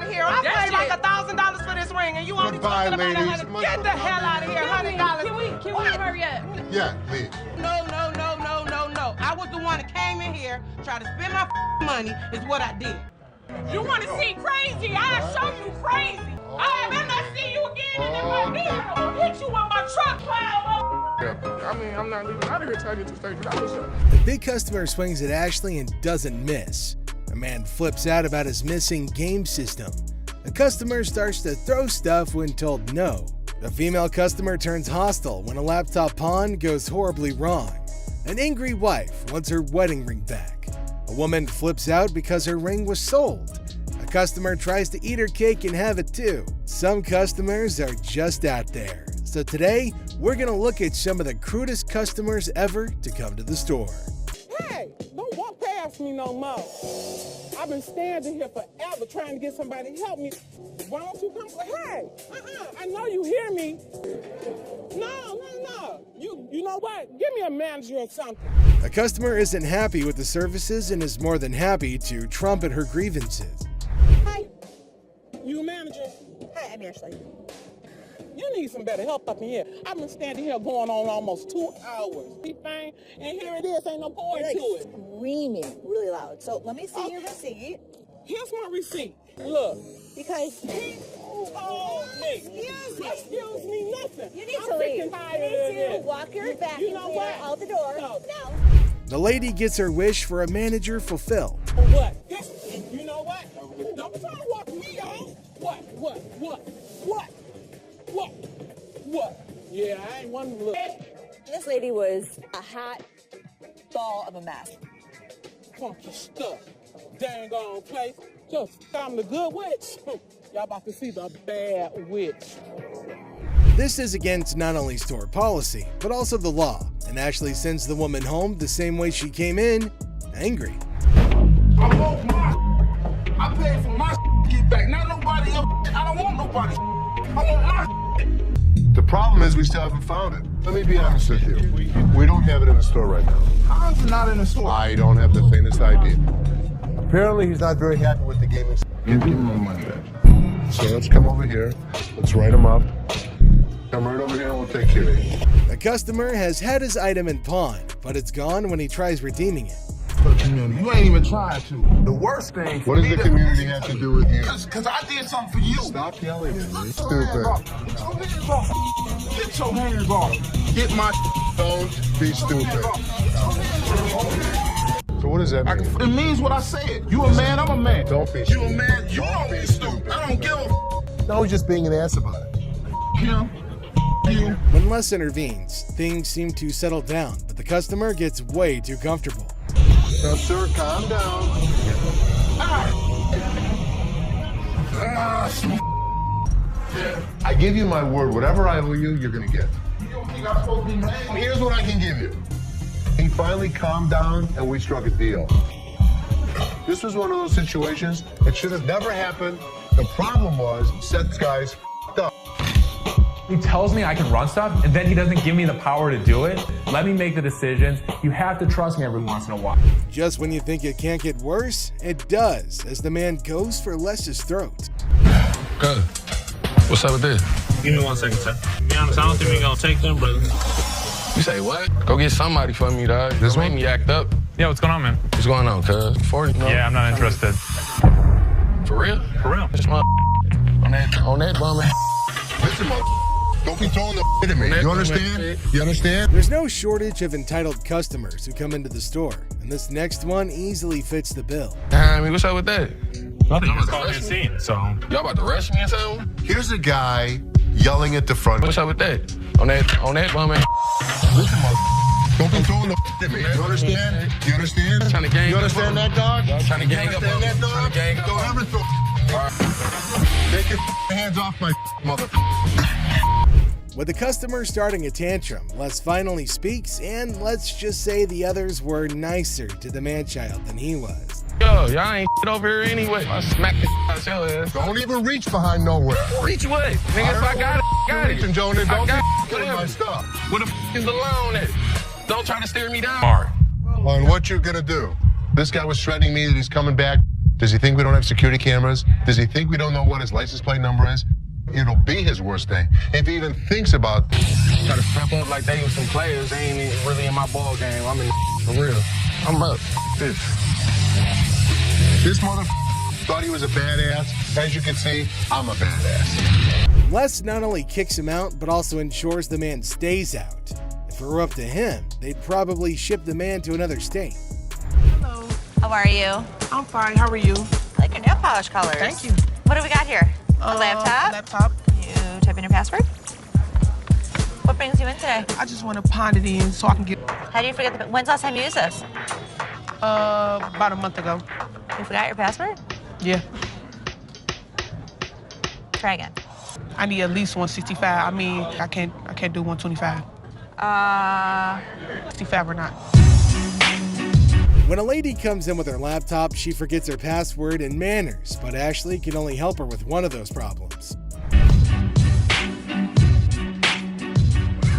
of here. I paid like $1,000 for this ring, and you only talking about $100. Get the hell out of here, $100. Can we hurry up? Yeah, please. No. I was the one that came in here, tried to spend my money, is what I did. You want to see crazy? I'll show you crazy. I better not see you again in my vehicle. I will hit you with my truck pile. Yeah, I mean, I'm not leaving out of here till I get to stage. That was it. The big customer swings at Ashley and doesn't miss. A man flips out about his missing game system. The customer starts to throw stuff when told no. The female customer turns hostile when a laptop pawn goes horribly wrong. An angry wife wants her wedding ring back. A woman flips out because her ring was sold. A customer tries to eat her cake and have it too. Some customers are just out there. So today, we're gonna look at some of the crudest customers ever to come to the store. Hey, don't walk past me no more. I've been standing here forever trying to get somebody to help me. Why don't you come? Hey, I know you hear me. No. You know what? Give me a manager or something. A customer isn't happy with the services and is more than happy to trumpet her grievances. Hi. You a manager? Hi, I'm Ashley. You need some better help up in here. I've been standing here going on almost 2 hours. And here it is, ain't no point You're to like it. screaming really loud. So let me see your receipt. Here's my receipt. Look. Because Excuse me, nothing. you need to leave. You need to walk your vacuum cleaner out the door. No. The lady gets her wish for a manager fulfilled. What? You know what? Don't try to walk me out. What? Yeah, I ain't one to look. This lady was a hot ball of a mess. Funky stuff. Dang on place. Just I'm the good witch. Y'all about to see the bad witch. This is against not only store policy, but also the law, and Ashley sends the woman home the same way she came in, angry. I want my I paid for my to get back, not nobody else. I don't want nobody. I want my The problem is we still haven't found it. Let me be honest with you. We don't have it in the store right now. How is it not in the store? I don't have the faintest idea. Apparently, he's not very happy with the gaming. Give me my money back. So let's come over here. Let's write him up. Come right over here and we'll take care of you. The customer has had his item in pawn, but it's gone when he tries redeeming it. For the community. You ain't even trying to. The worst thing. What does the community have to do with you? Because I did something for you. Stop yelling at me. Get your Stupid. hands off. Get your hands off. Get my. Don't be stupid. So what does that mean? It means what I said. You a man, I'm a man. Don't be You stupid. a man, you don't be stupid. I don't give a No, he's just being an ass about it. him. You. When Les intervenes, things seem to settle down, but the customer gets way too comfortable. Now, sir, calm down. I give you my word, whatever I owe you, you're gonna get. You got supposed to be mad. Here's what I can give you. He finally calmed down and we struck a deal. This was one of those situations that should have never happened. The problem was, Seth's guys f***ed up. He tells me I can run stuff, and then he doesn't give me the power to do it. Let me make the decisions. You have to trust me every once in a while. Just when you think it can't get worse, it does, as the man goes for Les's throat. Good. What's up with this? Give me 1 second, sir. To be honest, I don't think we're gonna take them, brother. You say what? Go get somebody for me, dog. This made me act up. Yeah, what's going on, man? What's going on, cuz? 40? No. Yeah, I'm not interested. For real? For real. This my on that bum. Listen, don't be throwing the at me. You understand? You understand? There's no shortage of entitled customers who come into the store, and this next one easily fits the bill. I mean, what's up with that? Nothing. I'm calling in scene, so. Y'all about to rush me or something? Here's a guy yelling at the front. What's up with that? On that bum. Listen, don't be throwing the at me. You understand? You understand? Trying to gang You understand that, dog? Trying to gang up on me. Understand that, dog? Trying to gang up Don't on me. ever throw. Take your hands off my mother. With the customer starting a tantrum, Les finally speaks, and let's just say the others were nicer to the man-child than he was. Yo, y'all ain't over here anyway. I smack the out your ass. Don't even reach behind nowhere. Reach what? Nigga, if I got it, got it. Reaching, Jonah. Don't I got be killing my stuff. Where the is the loan at? Don't try to steer me down. All right. Well, and what you gonna do? This guy was threatening me that he's coming back. Does he think we don't have security cameras? Does he think we don't know what his license plate number is? It'll be his worst thing. If he even thinks about Try to step up like they with some players. They ain't even really in my ball game. I'm in for real. I'm up. this mother thought he was a badass. As you can see, I'm a badass. Les not only kicks him out, but also ensures the man stays out. If it were up to him, they'd probably ship the man to another state. Hello. How are you? I'm fine. How are you? I like your nail polish colors. Thank you. What do we got here? A laptop? Laptop. You type in your password? What brings you in today? I just want to pound it in so I can get. How do you forget the... When's the last time you used this? About a month ago. You forgot your password? Yeah. Try again. I need at least 165. I mean, I can't do 125. 65 or not. When a lady comes in with her laptop, she forgets her password and manners, but Ashley can only help her with one of those problems.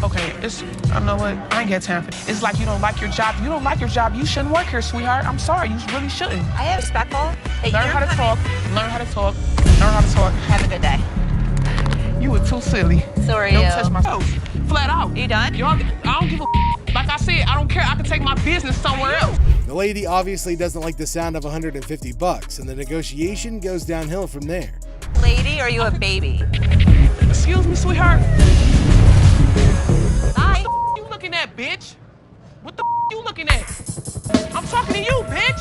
Okay, I know what, I ain't got time for it. It's like you don't like your job. You don't like your job, you shouldn't work here, sweetheart. I'm sorry, you really shouldn't. I am respectful. Learn how to talk, learn how to talk, learn how to talk. Have a good day. You were too silly. So are Don't you. touch my toes. Flat out. You done? I don't give a like I said, I don't care. I can take my business somewhere else. The lady obviously doesn't like the sound of $150, and the negotiation goes downhill from there. Lady, or are you a baby? Excuse me, sweetheart. Hi. What the you looking at, bitch? What the you looking at? I'm talking to you, bitch.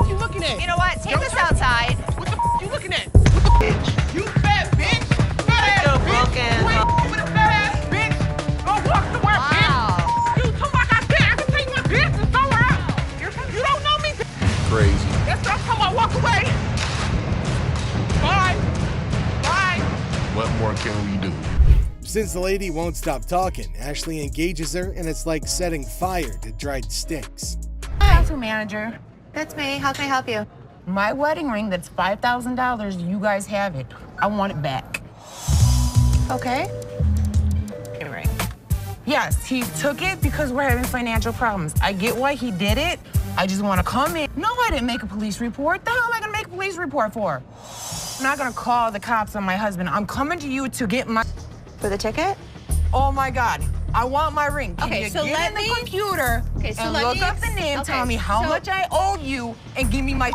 What you looking at? You know what? Take this outside. What the you looking at? What the bitch? You fat bitch. Fat ass bitch. Wait, with a fat ass bitch. Go walk somewhere, bitch. You talk like I said, I can take my business somewhere else. You don't know me. Crazy. That's not how I walk away. Bye. Bye. What more can we do? Since the lady won't stop talking, Ashley engages her, and it's like setting fire to dried sticks. Hi, manager. That's me. How can I help you? My wedding ring that's $5,000, you guys have it. I want it back. Okay. Give me a ring. Yes, he took it because we're having financial problems. I get why he did it. I just want to come in. No, I didn't make a police report. The hell am I going to make a police report for? I'm not going to call the cops on my husband. I'm coming to you to get my... For the ticket? Oh, my God. I want my ring. Can Okay, you so get let in the me- computer Okay, so and let look me up the name, okay, tell me how so- much I owe you, and give me my...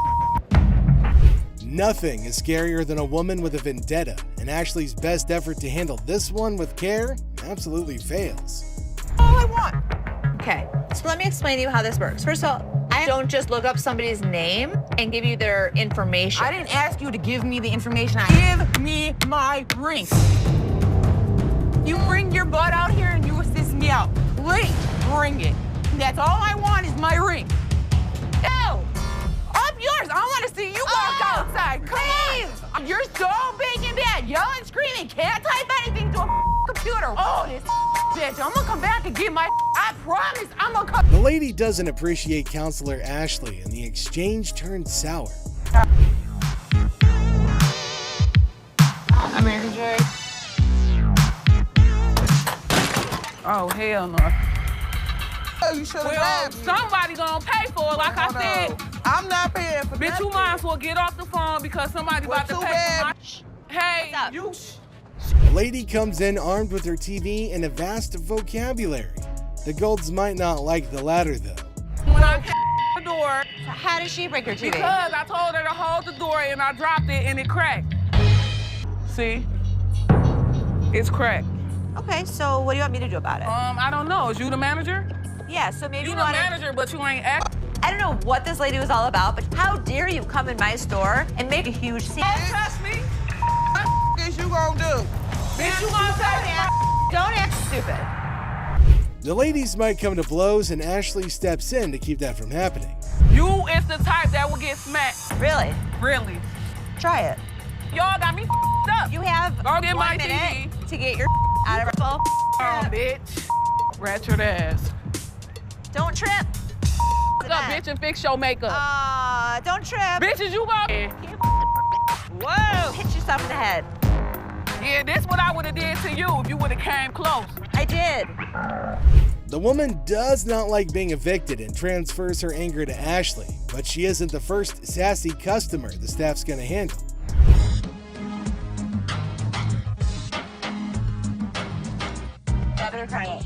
Nothing is scarier than a woman with a vendetta, and Ashley's best effort to handle this one with care absolutely fails. All I want. Okay, so let me explain to you how this works. First of all, I don't just look up somebody's name and give you their information. I didn't ask you to give me the information. Give me my ring. You bring your butt out here and you assist me out. Please, bring it. That's all I want is my ring. No, up yours. I want to see you walk outside. Come on. You're so big and bad, yelling, screaming, can't type anything to a computer. Oh, this bitch. I'm gonna come back and get my... I promise I'm gonna come... The lady doesn't appreciate Counselor Ashley, and the exchange turns sour. American Joy. Oh, hell no. You should have Well, somebody gonna pay for it, like I said. I'm not paying for Bitch, you might as well get off the phone because somebody about to too pay bad. for my... Hey, What's up? you... The lady comes in armed with her TV and a vast vocabulary. The Golds might not like the latter, though. When I came the door, So how did she break her TV? because I told her to hold the door and I dropped it and it cracked. See? It's cracked. Okay, so what do you want me to do about it? I don't know. Is you the manager? Yeah, so maybe You you the want to... manager, but you ain't act. I don't know what this lady was all about, but how dare you come in my store and make a huge scene? Don't trust me. What is you gonna do? Bitch, you gonna say Don't act stupid. The ladies might come to blows, and Ashley steps in to keep that from happening. you is the type that will get smacked. Really? Really. Try it. Y'all got me up. You have Go get 1 my minute TV. to get your out of her phone. Bitch. Ratchet ass. Don't trip. What's up, bitch, and fix your makeup. Don't trip. Bitches, you go. Whoa. Hit yourself in the head. Yeah, this what I would have did to you if you would have came close. I did. The woman does not like being evicted and transfers her anger to Ashley, but she isn't the first sassy customer the staff's gonna handle. Better try it.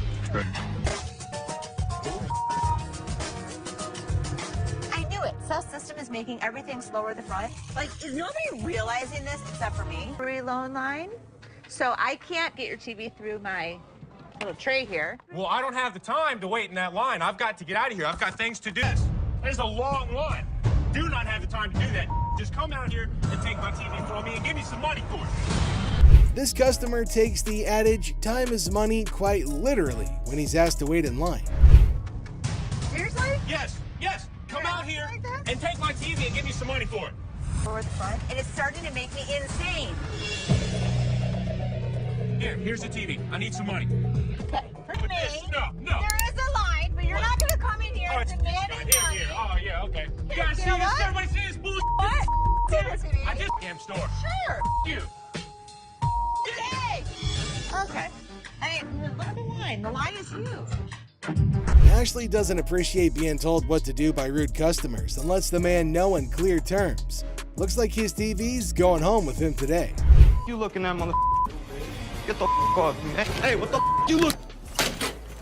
I knew it. Self-system is making everything slower at the front. Like, is nobody realizing this except for me? Free loan line. So I can't get your TV through my little tray here. Well, I don't have the time to wait in that line. I've got to get out of here. I've got things to do. There's a long line. Do not have the time to do that. Just come out here and take my TV from me and give me some money for it. This customer takes the adage, time is money, quite literally when he's asked to wait in line. Seriously? Yes. Come out here and take my TV and give me some money for it. Lower the front, and it's starting to make me insane. Here's the TV. I need some money. Okay, for me, No. there is a line, but you're not going to come in here and demand money. Here. Oh, yeah, okay. You guys see know this? what? Everybody see this bullshit? What? Seriously, I just damn store. Sure. You. Yay! Okay. I mean, look at the line. The line is huge. Ashley doesn't appreciate being told what to do by rude customers and lets the man know in clear terms. Looks like his TV's going home with him today. You looking at, mother? Get the off me. Hey, what the you look?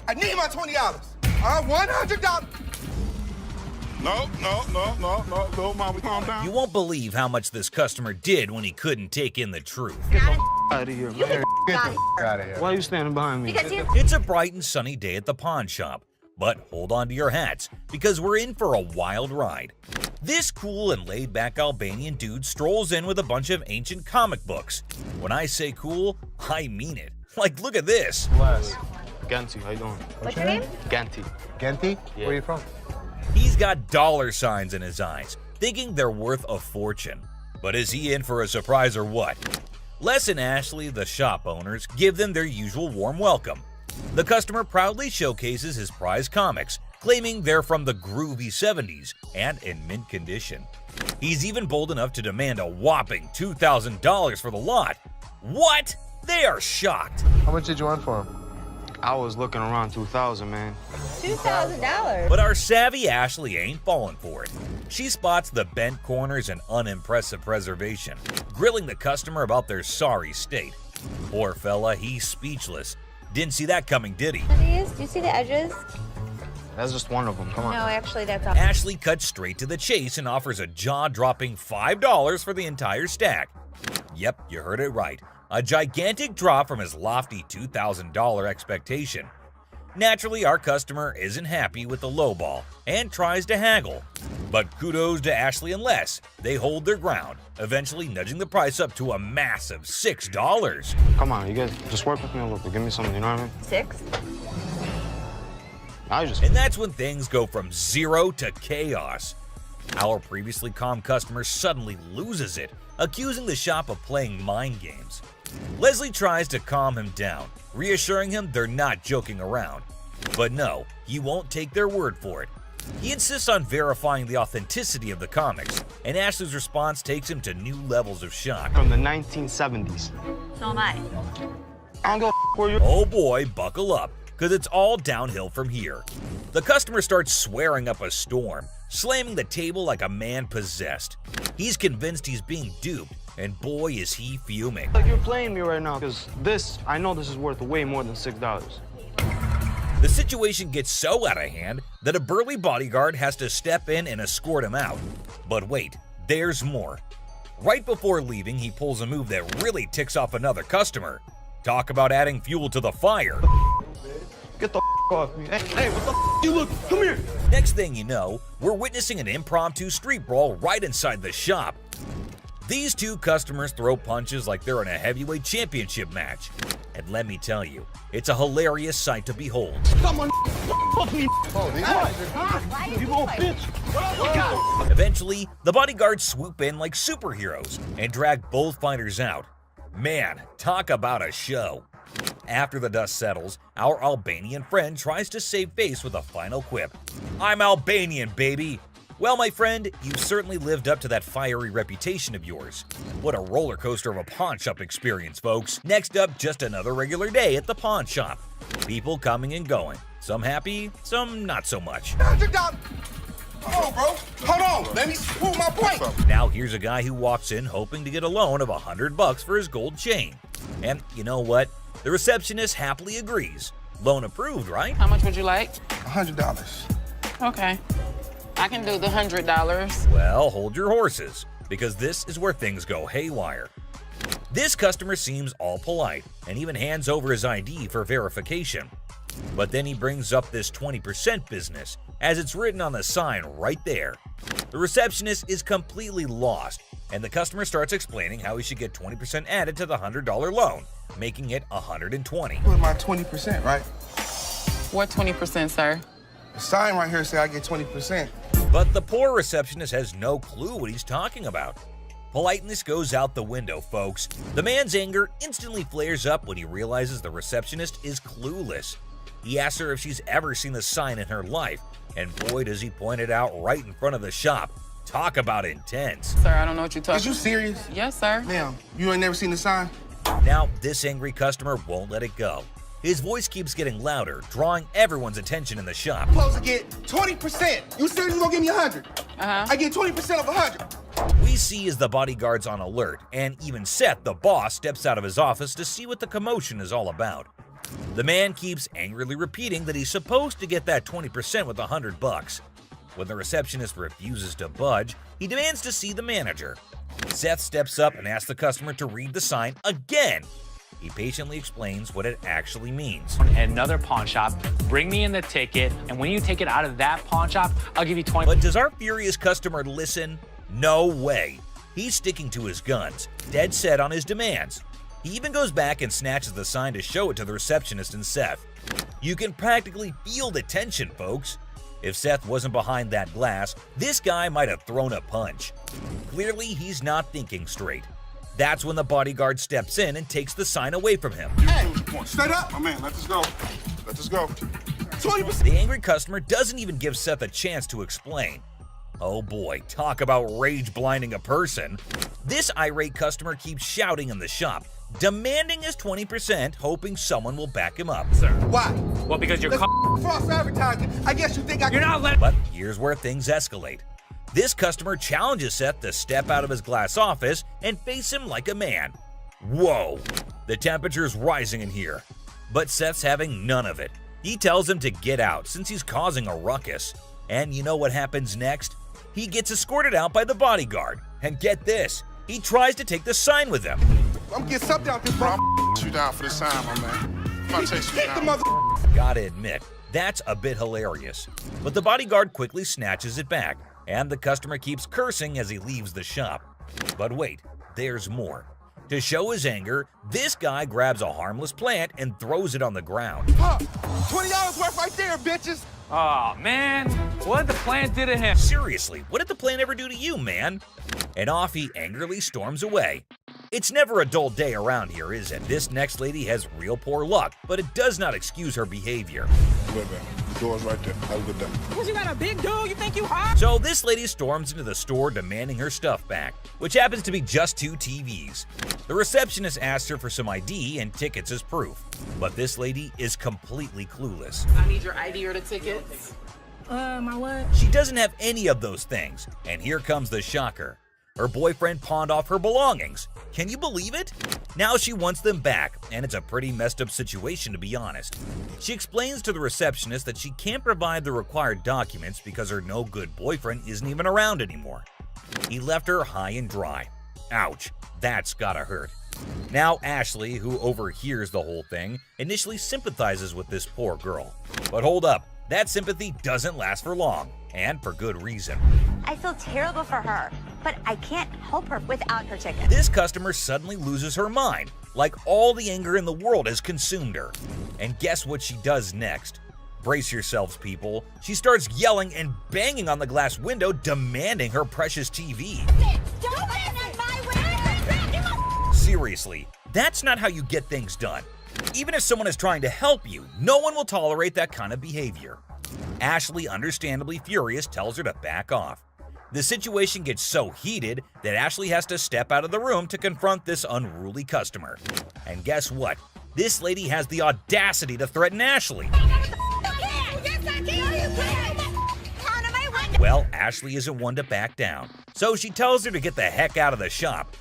I need my $20. $100. No, Mom, calm down. You won't believe how much this customer did when he couldn't take in the truth. Get the out of here, man. Get the Out of here. Why are you standing behind me? Because you... It's a bright and sunny day at the pawn shop, but hold on to your hats because we're in for a wild ride. This cool and laid-back Albanian dude strolls in with a bunch of ancient comic books. When I say cool, I mean it. Like, look at this. Bless. Ganti, how you doing? What's your name? Ganti. Genty? Yeah. Where are you from? He's got dollar signs in his eyes, thinking they're worth a fortune. But is he in for a surprise or what? Les and Ashley, the shop owners, give them their usual warm welcome. The customer proudly showcases his prize comics, claiming they're from the groovy 70s and in mint condition. He's even bold enough to demand a whopping $2,000 for the lot. What? They are shocked. How much did you want for him? I was looking around 2,000, man. $2,000. But our savvy Ashley ain't falling for it. She spots the bent corners and unimpressive preservation, grilling the customer about their sorry state. Poor fella, he's speechless. Didn't see that coming, did he? Do you see the edges? That's just one of them. Come on. No, actually, that's all. Ashley cuts straight to the chase and offers a jaw-dropping $5 for the entire stack. Yep, you heard it right. A gigantic drop from his lofty $2,000 expectation. Naturally, our customer isn't happy with the lowball and tries to haggle. But kudos to Ashley and Les. They hold their ground, eventually nudging the price up to a massive $6. Come on, you guys, just work with me a little bit. Give me something, you know what I mean? 6? And that's when things go from zero to chaos. Our previously calm customer suddenly loses it, accusing the shop of playing mind games. Leslie tries to calm him down, reassuring him they're not joking around. But no, he won't take their word for it. He insists on verifying the authenticity of the comics, and Ashley's response takes him to new levels of shock. From the 1970s. So am I. I don't go for you. Oh boy, buckle up, because it's all downhill from here. The customer starts swearing up a storm, slamming the table like a man possessed. He's convinced he's being duped, and boy is he fuming. Like you're playing me right now, because I know this is worth way more than $6. The situation gets so out of hand that a burly bodyguard has to step in and escort him out. But wait, there's more. Right before leaving, he pulls a move that really ticks off another customer. Talk about adding fuel to the fire. Get the off me. Hey, what the you look? Come here. Next thing you know, we're witnessing an impromptu street brawl right inside the shop. These two customers throw punches like they're in a heavyweight championship match. And let me tell you, it's a hilarious sight to behold. Someone fuck me. You little bitch. Eventually, the bodyguards swoop in like superheroes and drag both fighters out. Man, talk about a show. After the dust settles, our Albanian friend tries to save face with a final quip. I'm Albanian, baby. Well, my friend, you've certainly lived up to that fiery reputation of yours. What a roller coaster of a pawn shop experience, folks. Next up, just another regular day at the pawn shop. People coming and going. Some happy, some not so much. $100. Hold on, bro. Hold on. Let me pull my point. Now here's a guy who walks in hoping to get a loan of $100 for his gold chain. And you know what? The receptionist happily agrees. Loan approved, right? How much would you like? $100. Okay. I can do the $100. Well, hold your horses, because this is where things go haywire. This customer seems all polite and even hands over his ID for verification. But then he brings up this 20% business, as it's written on the sign right there. The receptionist is completely lost, and the customer starts explaining how he should get 20% added to the $100 loan, making it $120. Put my 20%, right? What 20%, sir? The sign right here says I get 20%. But the poor receptionist has no clue what he's talking about. Politeness goes out the window, folks. The man's anger instantly flares up when he realizes the receptionist is clueless. He asks her if she's ever seen the sign in her life, and boy does he point it out right in front of the shop. Talk about intense. Sir, I don't know what you're talking about. Is you serious? Yes, sir. Ma'am, you ain't never seen the sign? Now, this angry customer won't let it go. His voice keeps getting louder, drawing everyone's attention in the shop. I'm supposed to get 20%. You said you gonna give me 100. I get 20% of 100. We see as the bodyguard's on alert, and even Seth, the boss, steps out of his office to see what the commotion is all about. The man keeps angrily repeating that he's supposed to get that 20% with $100. When the receptionist refuses to budge, he demands to see the manager. Seth steps up and asks the customer to read the sign again. He patiently explains what it actually means. Another pawn shop, bring me in the ticket, and when you take it out of that pawn shop, I'll give you 20. But does our furious customer listen? No way. He's sticking to his guns, dead set on his demands. He even goes back and snatches the sign to show it to the receptionist and Seth. You can practically feel the tension, folks. If Seth wasn't behind that glass, this guy might have thrown a punch. Clearly, he's not thinking straight. That's when the bodyguard steps in and takes the sign away from him. Hey, straight up. My man, let this go. Let this go. 20%. The angry customer doesn't even give Seth a chance to explain. Oh boy, talk about rage blinding a person. This irate customer keeps shouting in the shop, demanding his 20%, hoping someone will back him up. Sir. Why? Well, because you're false advertising. I guess you think I can. You're not letting. But here's where things escalate. This customer challenges Seth to step out of his glass office and face him like a man. Whoa, the temperature's rising in here. But Seth's having none of it. He tells him to get out since he's causing a ruckus. And you know what happens next? He gets escorted out by the bodyguard. And get this, he tries to take the sign with him. I'm getting something out there, bro. You down for this time, my man. I'm gonna take you Hit the down. mother. Gotta admit, that's a bit hilarious. But the bodyguard quickly snatches it back, and the customer keeps cursing as he leaves the shop. But wait, there's more. To show his anger, this guy grabs a harmless plant and throws it on the ground. Huh, $20 worth right there, bitches. Oh, man. What did the plant do to him? Seriously, what did the plant ever do to you, man? And off he angrily storms away. It's never a dull day around here, is it? This next lady has real poor luck, but it does not excuse her behavior. Wait, man. The door's right there. Have a good day. Because you got a big dude, you think you hot? So this lady storms into the store demanding her stuff back, which happens to be just 2 TVs. The receptionist asks her for some ID and tickets as proof, but this lady is completely clueless. I need your ID or the tickets. My what? She doesn't have any of those things, and here comes the shocker. Her boyfriend pawned off her belongings. Can you believe it? Now she wants them back, and it's a pretty messed up situation to be honest. She explains to the receptionist that she can't provide the required documents because her no-good boyfriend isn't even around anymore. He left her high and dry. Ouch, that's gotta hurt. Now Ashley, who overhears the whole thing, initially sympathizes with this poor girl. But hold up, that sympathy doesn't last for long, and for good reason. I feel terrible for her, but I can't help her without her ticket. This customer suddenly loses her mind, like all the anger in the world has consumed her. And guess what she does next? Brace yourselves, people. She starts yelling and banging on the glass window, demanding her precious TV. Seriously, that's not how you get things done. Even if someone is trying to help you, no one will tolerate that kind of behavior. Ashley, understandably furious, tells her to back off. The situation gets so heated that Ashley has to step out of the room to confront this unruly customer. And guess what? This lady has the audacity to threaten Ashley. Well, Ashley isn't one to back down, so she tells her to get the heck out of the shop.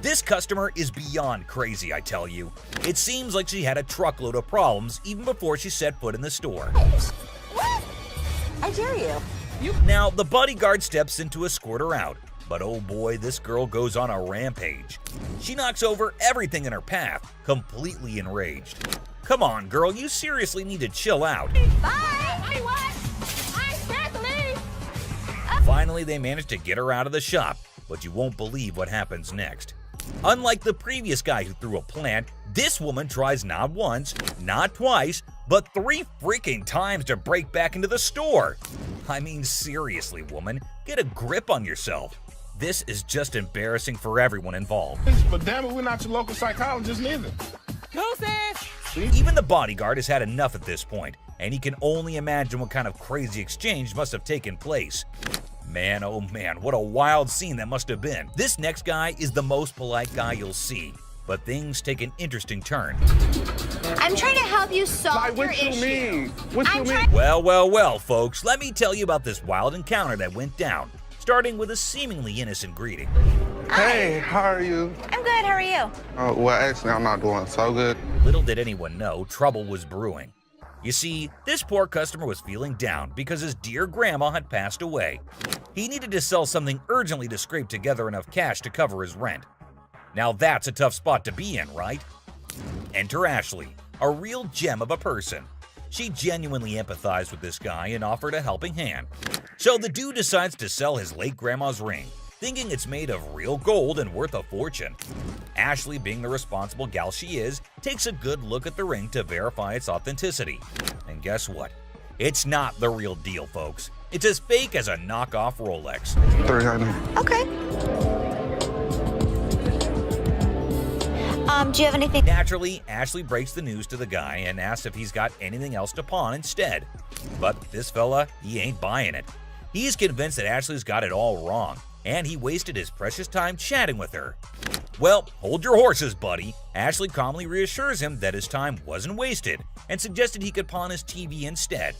This customer is beyond crazy, I tell you. It seems like she had a truckload of problems even before she set foot in the store. What? I dare you. Now, the bodyguard steps in to escort her out, but oh boy, this girl goes on a rampage. She knocks over everything in her path, completely enraged. Come on, girl, you seriously need to chill out. Bye! What? I can't leave! Finally, they manage to get her out of the shop, but you won't believe what happens next. Unlike the previous guy who threw a plant, this woman tries not once, not twice, but 3 freaking times to break back into the store. I mean, seriously, woman, get a grip on yourself. This is just embarrassing for everyone involved. But damn it, we're not your local psychologist neither. Even the bodyguard has had enough at this point, and he can only imagine what kind of crazy exchange must have taken place. Man, oh man, what a wild scene that must have been. This next guy is the most polite guy you'll see, but things take an interesting turn. I'm trying to help you solve your issue. Well, folks, let me tell you about this wild encounter that went down, starting with a seemingly innocent greeting. Hey, how are you? I'm good, how are you? Well, actually, I'm not doing so good. Little did anyone know, trouble was brewing. You see, this poor customer was feeling down because his dear grandma had passed away. He needed to sell something urgently to scrape together enough cash to cover his rent. Now that's a tough spot to be in, right? Enter Ashley, a real gem of a person. She genuinely empathized with this guy and offered a helping hand. So the dude decides to sell his late grandma's ring, thinking it's made of real gold and worth a fortune. Ashley, being the responsible gal she is, takes a good look at the ring to verify its authenticity. And guess what? It's not the real deal, folks. It's as fake as a knockoff Rolex. Okay. Do you have anything? Naturally, Ashley breaks the news to the guy and asks if he's got anything else to pawn instead. But this fella, he ain't buying it. He's convinced that Ashley's got it all wrong, and he wasted his precious time chatting with her. Well, hold your horses, buddy. Ashley calmly reassures him that his time wasn't wasted and suggested he could pawn his TV instead.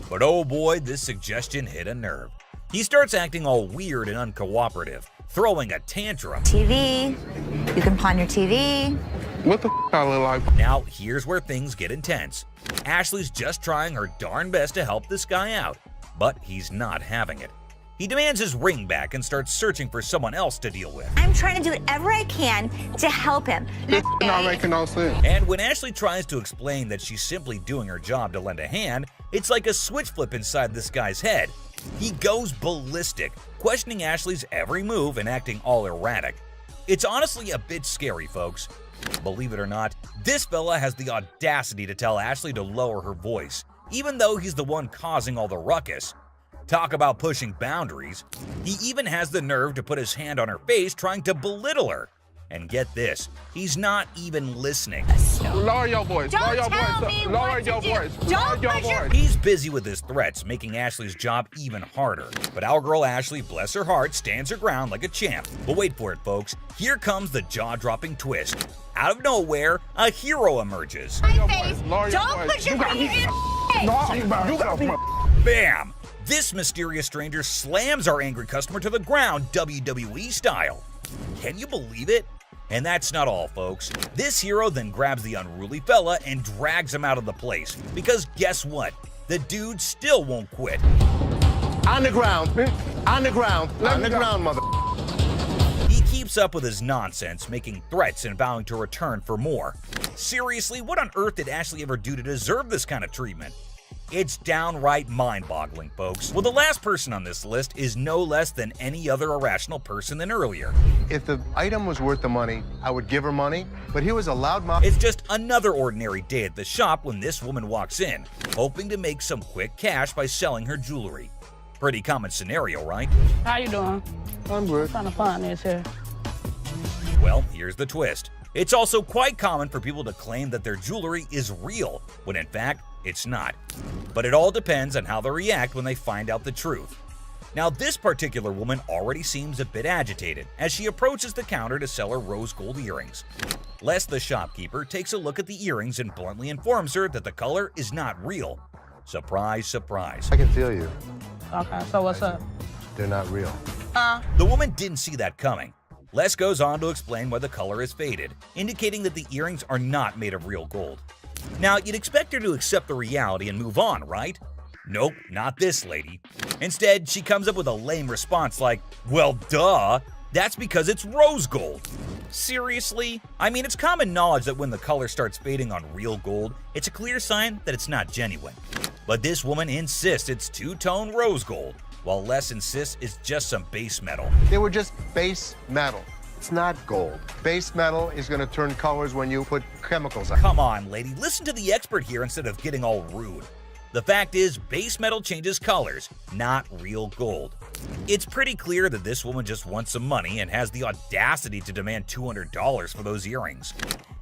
But oh boy, this suggestion hit a nerve. He starts acting all weird and uncooperative, throwing a tantrum. TV. You can pawn your TV. What the f*** I look like? Now, here's where things get intense. Ashley's just trying her darn best to help this guy out, but he's not having it. He demands his ring back and starts searching for someone else to deal with. I'm trying to do whatever I can to help him. This not making no sense. And when Ashley tries to explain that she's simply doing her job to lend a hand, it's like a switch flip inside this guy's head. He goes ballistic, questioning Ashley's every move and acting all erratic. It's honestly a bit scary, folks. Believe it or not, this fella has the audacity to tell Ashley to lower her voice, even though he's the one causing all the ruckus. Talk about pushing boundaries. He even has the nerve to put his hand on her face trying to belittle her. And get this, he's not even listening. Lower your voice. Don't Lower your tell voice. me Lower what your to do. voice. Don't Lower your push your- voice. He's busy with his threats, making Ashley's job even harder. But our girl Ashley, bless her heart, stands her ground like a champ. But wait for it, folks. Here comes the jaw-dropping twist. Out of nowhere, a hero emerges. My face. Lower your Don't voice. put your You got finger me. in No, my face. you got me. Bam! This mysterious stranger slams our angry customer to the ground WWE style. Can you believe it? And that's not all, folks. This hero then grabs the unruly fella and drags him out of the place. Because guess what? The dude still won't quit. On the ground. On the ground. On the ground, mother. He keeps up with his nonsense, making threats and vowing to return for more. Seriously, what on earth did Ashley ever do to deserve this kind of treatment? It's downright mind-boggling, folks. Well, the last person on this list is no less than any other irrational person than earlier. If the item was worth the money, I would give her money, but he was a loudmouth. It's just another ordinary day at the shop when this woman walks in, hoping to make some quick cash by selling her jewelry. Pretty common scenario, right? How you doing? I'm good. Trying to find this here. Well, here's the twist. It's also quite common for people to claim that their jewelry is real, when in fact, it's not. But it all depends on how they react when they find out the truth. Now, this particular woman already seems a bit agitated as she approaches the counter to sell her rose gold earrings. Les, the shopkeeper, takes a look at the earrings and bluntly informs her that the color is not real. Surprise, surprise. I can feel you. Okay, so what's up? They're not real. The woman didn't see that coming. Les goes on to explain why the color is faded, indicating that the earrings are not made of real gold. Now, you'd expect her to accept the reality and move on, right? Nope, not this lady. Instead, she comes up with a lame response like, well, duh, that's because it's rose gold. Seriously? I mean, it's common knowledge that when the color starts fading on real gold, it's a clear sign that it's not genuine. But this woman insists it's two-tone rose gold, while Les insists it's just some base metal. They were just base metal. It's not gold. Base metal is going to turn colors when you put chemicals on it. Come on, lady, listen to the expert here instead of getting all rude. The fact is, base metal changes colors, not real gold. It's pretty clear that this woman just wants some money and has the audacity to demand $200 for those earrings.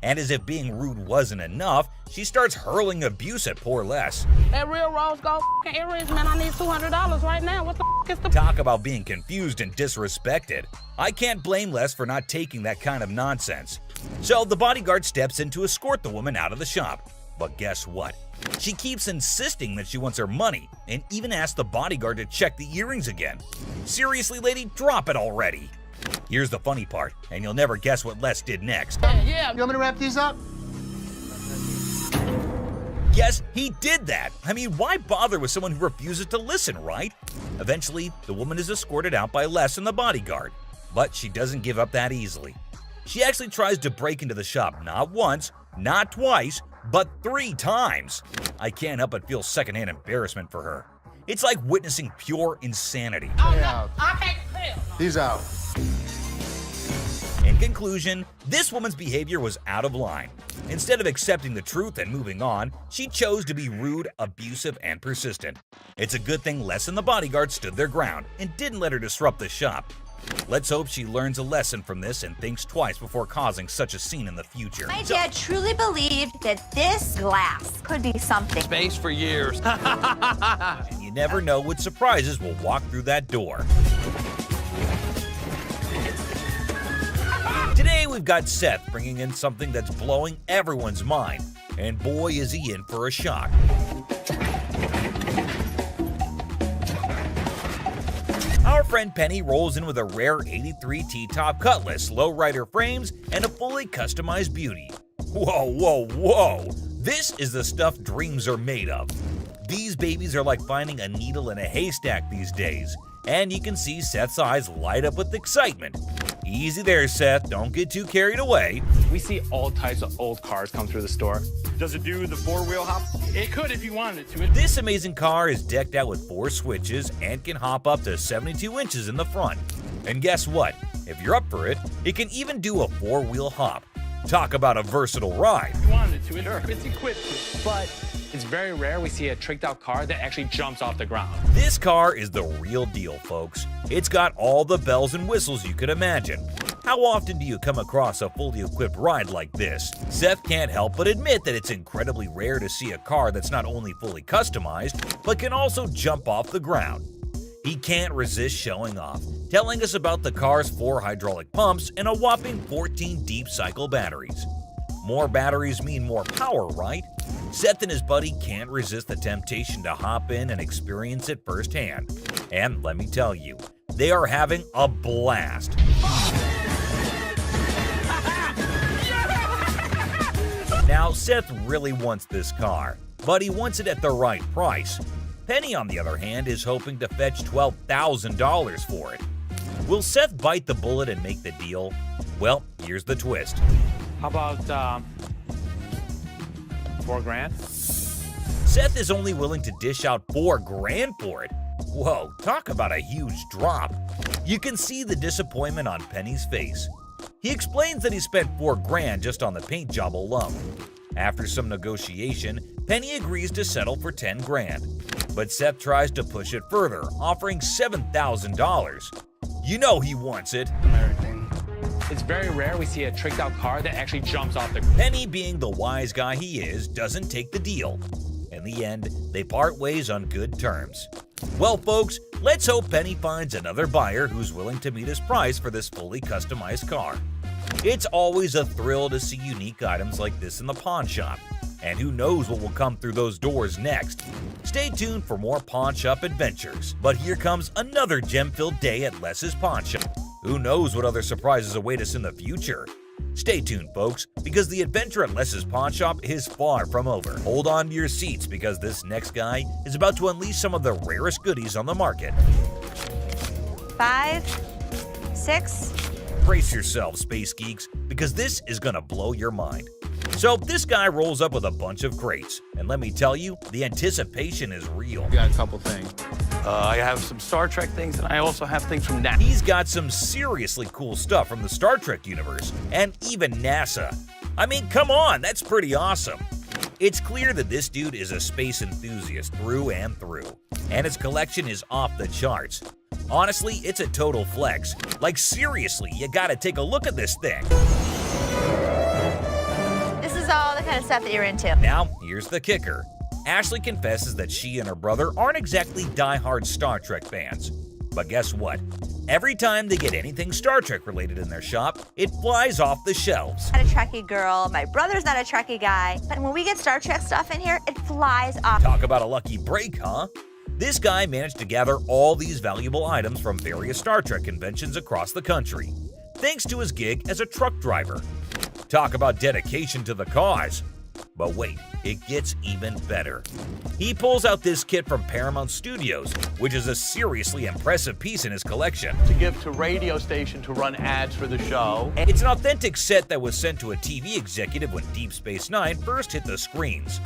And as if being rude wasn't enough, she starts hurling abuse at poor Les. That real rose gold earrings, man, I need $200 right now. What the is the... Talk about being confused and disrespected. I can't blame Les for not taking that kind of nonsense. So the bodyguard steps in to escort the woman out of the shop. But guess what? She keeps insisting that she wants her money and even asks the bodyguard to check the earrings again. Seriously, lady, drop it already. Here's the funny part, and you'll never guess what Les did next. Yeah. You want me to wrap these up? Yes, he did that. I mean, why bother with someone who refuses to listen, right? Eventually, the woman is escorted out by Les and the bodyguard. But she doesn't give up that easily. She actually tries to break into the shop not once, not twice, but 3 times. I can't help but feel secondhand embarrassment for her. It's like witnessing pure insanity. I can't tell. He's out. In conclusion, this woman's behavior was out of line. Instead of accepting the truth and moving on, she chose to be rude, abusive, and persistent. It's a good thing Les and the bodyguard stood their ground and didn't let her disrupt the shop. Let's hope she learns a lesson from this and thinks twice before causing such a scene in the future. My dad truly believed that this glass could be something. Space for years. And you never know what surprises will walk through that door. Today we've got Seth bringing in something that's blowing everyone's mind, and boy is he in for a shock. Our friend Penny rolls in with a rare 83 T-top Cutlass, lowrider frames, and a fully customized beauty. Whoa, whoa, whoa! This is the stuff dreams are made of. These babies are like finding a needle in a haystack these days, and you can see Seth's eyes light up with excitement. Easy there, Seth, don't get too carried away. We see all types of old cars come through the store. Does it do the 4-wheel hop? It could if you wanted it to. This amazing car is decked out with 4 switches and can hop up to 72 inches in the front. And guess what? If you're up for it, it can even do a 4-wheel hop. Talk about a versatile ride. You wanted it to. It's equipped to. But it's very rare we see a tricked out car that actually jumps off the ground. This car is the real deal, folks. It's got all the bells and whistles you could imagine. How often do you come across a fully equipped ride like this? Seth can't help but admit that it's incredibly rare to see a car that's not only fully customized, but can also jump off the ground. He can't resist showing off, telling us about the car's 4 hydraulic pumps and a whopping 14 deep cycle batteries. More batteries mean more power, right? Seth and his buddy can't resist the temptation to hop in and experience it firsthand. And let me tell you, they are having a blast. Now, Seth really wants this car, but he wants it at the right price. Penny, on the other hand, is hoping to fetch $12,000 for it. Will Seth bite the bullet and make the deal? Well, here's the twist. How about $4,000? Seth is only willing to dish out $4,000 for it. Whoa, talk about a huge drop. You can see the disappointment on Penny's face. He explains that he spent $4,000 just on the paint job alone. After some negotiation, Penny agrees to settle for $10,000. But Seth tries to push it further, offering $7,000. You know he wants it. It's very rare we see a tricked out car that actually jumps off the ground. Penny, being the wise guy he is, doesn't take the deal. In the end, they part ways on good terms. Well, folks, let's hope Penny finds another buyer who's willing to meet his price for this fully customized car. It's always a thrill to see unique items like this in the pawn shop, and who knows what will come through those doors next. Stay tuned for more pawn shop adventures, but here comes another gem-filled day at Les's pawn shop. Who knows what other surprises await us in the future? Stay tuned, folks, because the adventure at Les's pawn shop is far from over. Hold on to your seats because this next guy is about to unleash some of the rarest goodies on the market. 5, 6. Brace yourselves, space geeks, because this is gonna blow your mind. So this guy rolls up with a bunch of crates, and let me tell you, the anticipation is real. Got a couple things. I have some Star Trek things, and I also have things from NASA. He's got some seriously cool stuff from the Star Trek universe, and even NASA. I mean, come on, that's pretty awesome. It's clear that this dude is a space enthusiast through and through, and his collection is off the charts. Honestly, it's a total flex. Like seriously, you gotta take a look at this thing. This is all the kind of stuff that you're into. Now, here's the kicker. Ashley confesses that she and her brother aren't exactly die-hard Star Trek fans. But guess what? Every time they get anything Star Trek related in their shop, it flies off the shelves. I'm not a Trekkie girl, my brother's not a Trekkie guy, but when we get Star Trek stuff in here, it flies off. Talk about a lucky break, huh? This guy managed to gather all these valuable items from various Star Trek conventions across the country, thanks to his gig as a truck driver. Talk about dedication to the cause. But wait, it gets even better. He pulls out this kit from Paramount Studios, which is a seriously impressive piece in his collection. To give to radio station to run ads for the show. It's an authentic set that was sent to a TV executive when Deep Space Nine first hit the screens.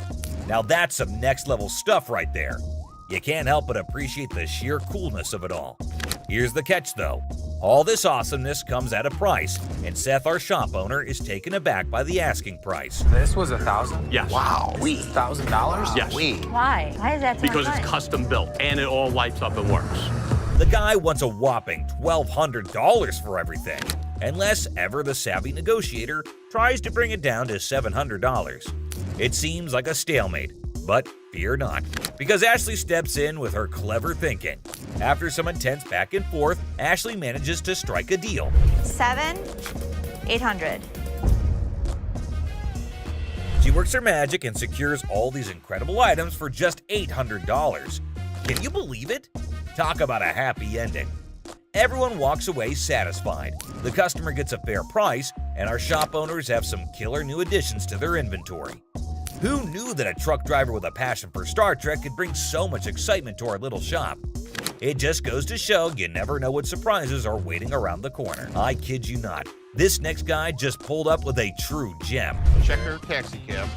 Now that's some next level stuff right there. You can't help but appreciate the sheer coolness of it all. Here's the catch though. All this awesomeness comes at a price, and Seth, our shop owner, is taken aback by the asking price. This was $1,000? Yes. Wow. $1,000? Yes. Why? Why is that so Because much it's money? custom built and it all lights up and works. The guy wants a whopping $1,200 for everything, unless ever the savvy negotiator tries to bring it down to $700. It seems like a stalemate, but fear not, because Ashley steps in with her clever thinking. After some intense back and forth, Ashley manages to strike a deal. 7,800. She works her magic and secures all these incredible items for just $800. Can you believe it? Talk about a happy ending. Everyone walks away satisfied. The customer gets a fair price, and our shop owners have some killer new additions to their inventory. Who knew that a truck driver with a passion for Star Trek could bring so much excitement to our little shop? It just goes to show you never know what surprises are waiting around the corner. I kid you not. This next guy just pulled up with a true gem. Checker taxi cab.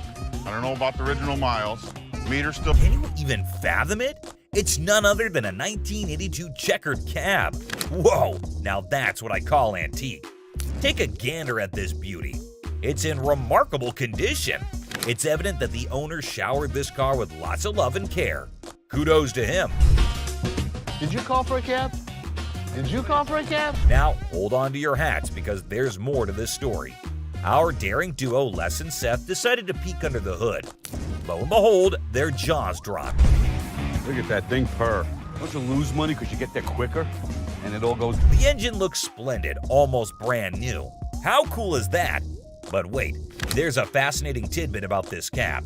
I don't know about the original miles. Meter still. Can you even fathom it? It's none other than a 1982 checkered cab. Whoa, now that's what I call antique. Take a gander at this beauty. It's in remarkable condition. It's evident that the owner showered this car with lots of love and care. Kudos to him. Did you call for a cab? Did you call for a cab? Now, hold on to your hats because there's more to this story. Our daring duo, Les and Seth, decided to peek under the hood. Lo and behold, their jaws dropped. Look at that thing purr. Don't you lose money because you get there quicker? And it all goes... The engine looks splendid, almost brand new. How cool is that? But wait, there's a fascinating tidbit about this cab.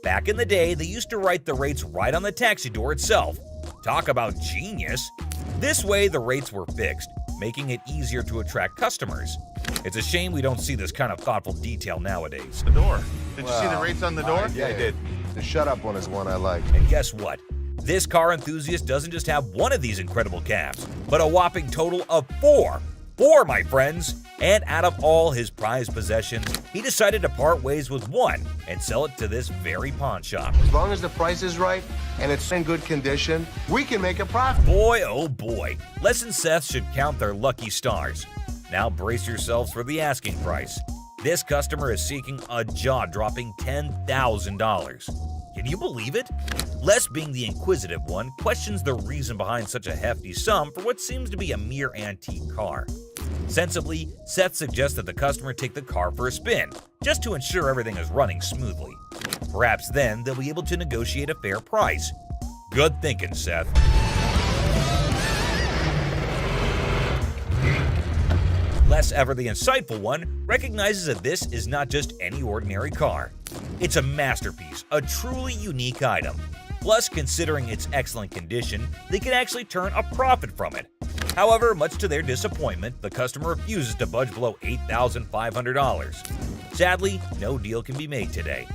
Back in the day, they used to write the rates right on the taxi door itself. Talk about genius. This way, the rates were fixed, making it easier to attract customers. It's a shame we don't see this kind of thoughtful detail nowadays. The door. Did you see the rates on the door? Yeah, I did. The shut-up one is one I like. And guess what? This car enthusiast doesn't just have one of these incredible cabs, but a whopping total of 4. 4, my friends! And out of all his prized possessions, he decided to part ways with one and sell it to this very pawn shop. As long as the price is right and it's in good condition, we can make a profit. Boy, oh boy, Les and Seth should count their lucky stars. Now brace yourselves for the asking price. This customer is seeking a jaw-dropping $10,000. Can you believe it? Les, being the inquisitive one, questions the reason behind such a hefty sum for what seems to be a mere antique car. Sensibly, Seth suggests that the customer take the car for a spin, just to ensure everything is running smoothly. Perhaps then they'll be able to negotiate a fair price. Good thinking, Seth. Les, ever the insightful one, recognizes that this is not just any ordinary car. It's a masterpiece, a truly unique item. Plus, considering its excellent condition, they can actually turn a profit from it. However, much to their disappointment, the customer refuses to budge below $8,500. Sadly, no deal can be made today.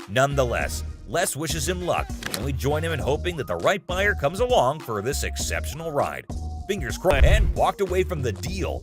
Nonetheless, Les wishes him luck, and we join him in hoping that the right buyer comes along for this exceptional ride. Fingers crossed, and walked away from the deal.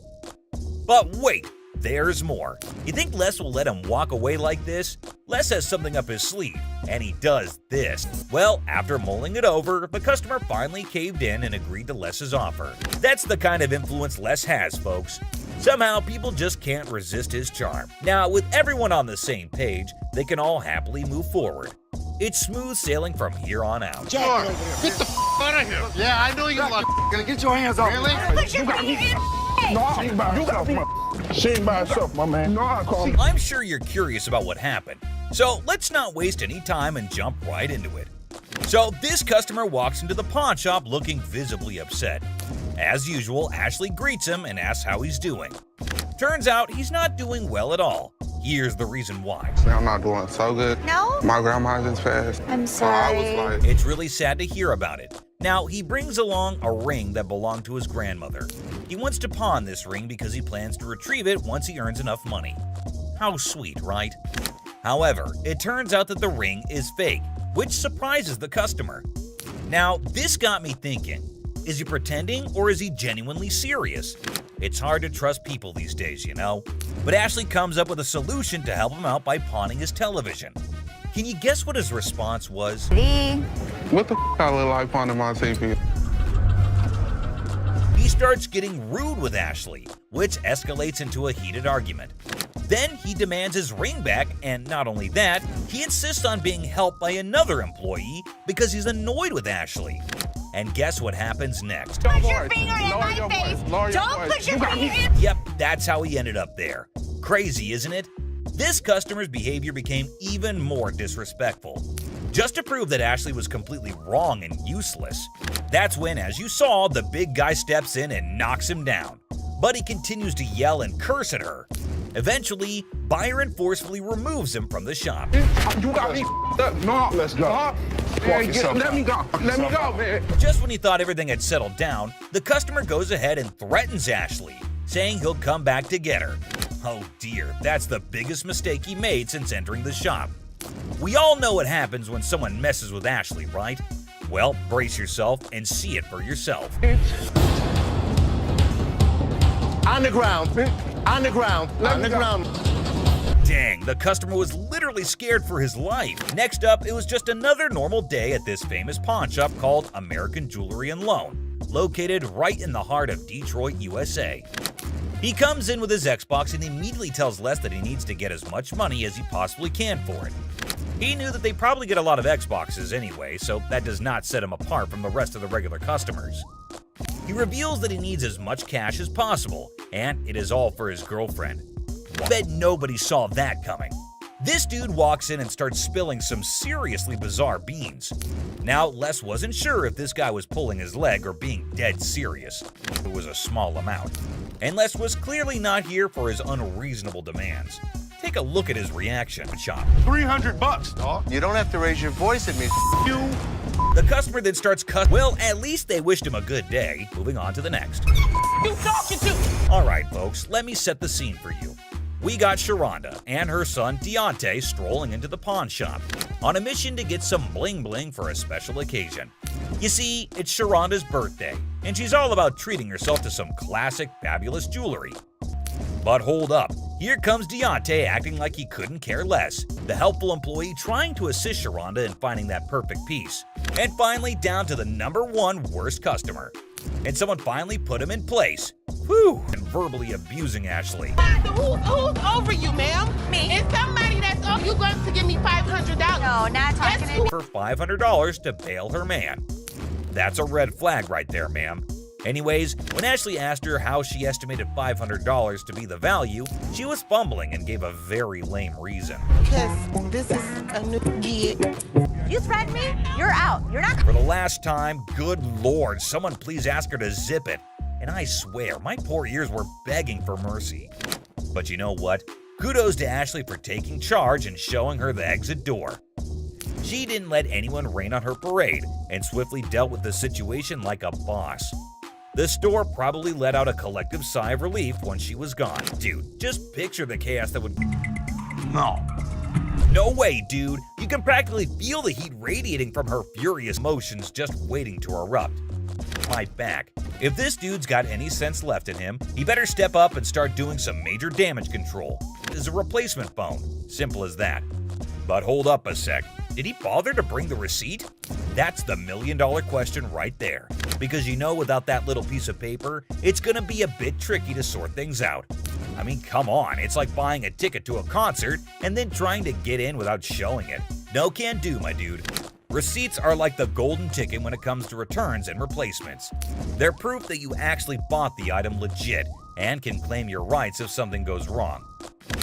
But wait, there's more. You think Les will let him walk away like this? Les has something up his sleeve, and he does this. Well, after mulling it over, the customer finally caved in and agreed to Les's offer. That's the kind of influence Les has, folks. Somehow, people just can't resist his charm. Now, with everyone on the same page, they can all happily move forward. It's smooth sailing from here on out. Jack, get the out of here. Yeah, I know you want. Gonna get your hands off. Really? You got me. No, she ain't by herself, man. She ain't by herself, my man. No, I call me. I'm sure you're curious about what happened, so let's not waste any time and jump right into it. So this customer walks into the pawn shop looking visibly upset. As usual, Ashley greets him and asks how he's doing. Turns out he's not doing well at all. Here's the reason why. I'm not doing so good. No? My grandma just passed. I'm sorry. I was like... It's really sad to hear about it. Now, he brings along a ring that belonged to his grandmother. He wants to pawn this ring because he plans to retrieve it once he earns enough money. How sweet, right? However, it turns out that the ring is fake, which surprises the customer. Now, this got me thinking. Is he pretending or is he genuinely serious? It's hard to trust people these days, you know? But Ashley comes up with a solution to help him out by pawning his television. Can you guess what his response was? What the f*** I look like pawning my TV? He starts getting rude with Ashley, which escalates into a heated argument. Then he demands his ring back, and not only that, he insists on being helped by another employee because he's annoyed with Ashley. And guess what happens next? Put your finger in my face! Don't put your finger in... Yep, that's how he ended up there. Crazy, isn't it? This customer's behavior became even more disrespectful. Just to prove that Ashley was completely wrong and useless, that's when, as you saw, the big guy steps in and knocks him down. But he continues to yell and curse at her. Eventually, Byron forcefully removes him from the shop. You got me up. No, let's go. Man, let me go. Let me go, man. Just when he thought everything had settled down, the customer goes ahead and threatens Ashley, saying he'll come back to get her. Oh dear, that's the biggest mistake he made since entering the shop. We all know what happens when someone messes with Ashley, right? Well, brace yourself and see it for yourself. On the ground. On the ground. On the ground. Dang, the customer was literally scared for his life. Next up, it was just another normal day at this famous pawn shop called American Jewelry and Loan, located right in the heart of Detroit, USA. He comes in with his Xbox and immediately tells Les that he needs to get as much money as he possibly can for it. He knew that they probably get a lot of Xboxes anyway, so that does not set him apart from the rest of the regular customers. He reveals that he needs as much cash as possible, and it is all for his girlfriend. I bet nobody saw that coming. This dude walks in and starts spilling some seriously bizarre beans. Now, Les wasn't sure if this guy was pulling his leg or being dead serious. It was a small amount. And Les was clearly not here for his unreasonable demands. Take a look at his reaction. Shop. $300, dog. You don't have to raise your voice at me. You. The customer then starts Well, at least they wished him a good day. Moving on to the next. You talking to? All right, folks, let me set the scene for you. We got Sharonda and her son Deontay strolling into the pawn shop on a mission to get some bling bling for a special occasion. You see, it's Sharonda's birthday, and she's all about treating herself to some classic, fabulous jewelry. But hold up, here comes Deontay acting like he couldn't care less, the helpful employee trying to assist Sharonda in finding that perfect piece. And finally, down to the #1 worst customer. And someone finally put him in place. Whew, and verbally abusing Ashley. Who's over you, ma'am? Me. It's somebody that's over you going to give me $500. No, not talking to me. For $500 to bail her man. That's a red flag right there, ma'am. Anyways, when Ashley asked her how she estimated $500 to be the value, she was fumbling and gave a very lame reason. Because this is a new gig. You threaten me? You're out. You're not. For the last time, good lord, someone please ask her to zip it. and I swear my poor ears were begging for mercy. But you know what? Kudos to Ashley for taking charge and showing her the exit door. She didn't let anyone rain on her parade and swiftly dealt with the situation like a boss. The store probably let out a collective sigh of relief when she was gone. Dude, just picture the chaos that would... No way, dude. You can practically feel the heat radiating from her furious motions just waiting to erupt. My back. If this dude's got any sense left in him, he better step up and start doing some major damage control. This is a replacement phone. Simple as that. But hold up a sec. Did he bother to bring the receipt? That's the million-dollar question right there. Because you know, without that little piece of paper, it's gonna be a bit tricky to sort things out. I mean, come on, it's like buying a ticket to a concert and then trying to get in without showing it. No can do, my dude. Receipts are like the golden ticket when it comes to returns and replacements. They're proof that you actually bought the item legit and can claim your rights if something goes wrong.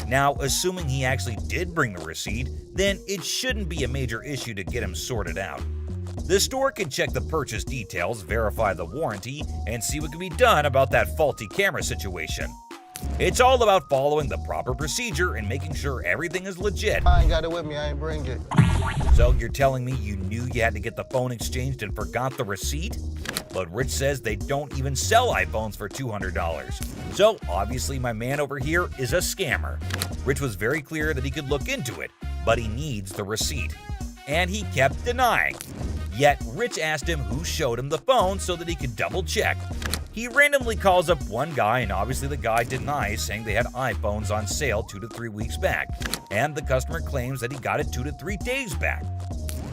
Now, assuming he actually did bring the receipt, then it shouldn't be a major issue to get him sorted out. The store can check the purchase details, verify the warranty, and see what can be done about that faulty camera situation. It's all about following the proper procedure and making sure everything is legit. I ain't got it with me, I ain't bring it. So you're telling me you knew you had to get the phone exchanged and forgot the receipt? But Rich says they don't even sell iPhones for $200. So obviously my man over here is a scammer. Rich was very clear that he could look into it, but he needs the receipt. And he kept denying. Yet Rich asked him who showed him the phone so that he could double check. He randomly calls up one guy, and obviously the guy denies, saying they had iPhones on sale 2 to 3 weeks back, and the customer claims that he got it 2 to 3 days back.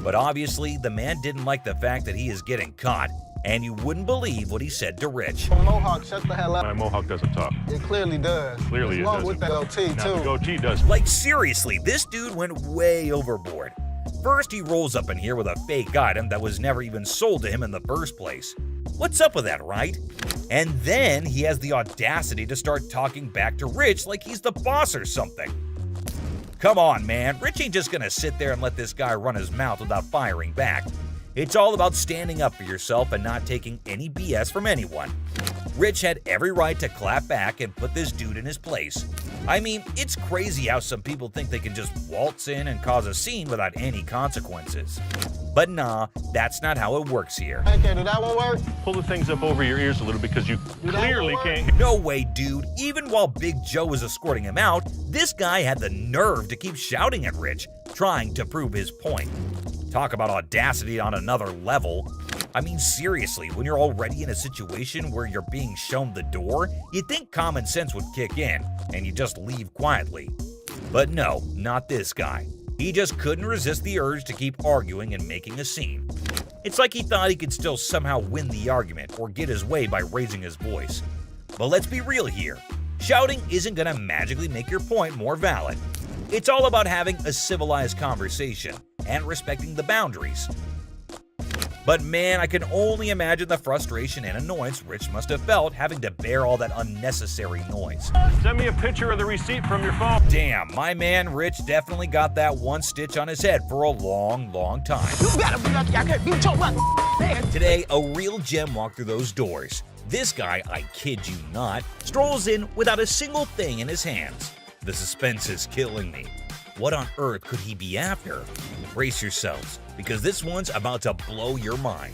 But obviously the man didn't like the fact that he is getting caught, and you wouldn't believe what he said to Rich. Mohawk, shut the hell up. My Mohawk doesn't talk. It clearly does. Clearly it Along doesn't. with that goatee, too. The goatee does. Like seriously, this dude went way overboard. First, he rolls up in here with a fake item that was never even sold to him in the first place. What's up with that, right? And then he has the audacity to start talking back to Rich like he's the boss or something. Come on, man. Rich ain't just gonna sit there and let this guy run his mouth without firing back. It's all about standing up for yourself and not taking any BS from anyone. Rich had every right to clap back and put this dude in his place. I mean, it's crazy how some people think they can just waltz in and cause a scene without any consequences. But nah, that's not how it works here. Okay, did that one work? Pull the things up over your ears a little because you clearly can't. No way, dude. Even while Big Joe was escorting him out, this guy had the nerve to keep shouting at Rich, trying to prove his point. Talk about audacity on another level. I mean, seriously, when you're already in a situation where you're being shown the door, you'd think common sense would kick in, and you just leave quietly. But no, not this guy. He just couldn't resist the urge to keep arguing and making a scene. It's like he thought he could still somehow win the argument or get his way by raising his voice. But let's be real here. Shouting isn't gonna magically make your point more valid. It's all about having a civilized conversation and respecting the boundaries. But man, I can only imagine the frustration and annoyance Rich must have felt having to bear all that unnecessary noise. Send me a picture of the receipt from your phone. Damn, my man Rich definitely got that one stitch on his head for a long, long time. You better be lucky I can't beat your butt. Today, a real gem walked through those doors. This guy, I kid you not, strolls in without a single thing in his hands. The suspense is killing me. What on earth could he be after? Brace yourselves, because this one's about to blow your mind.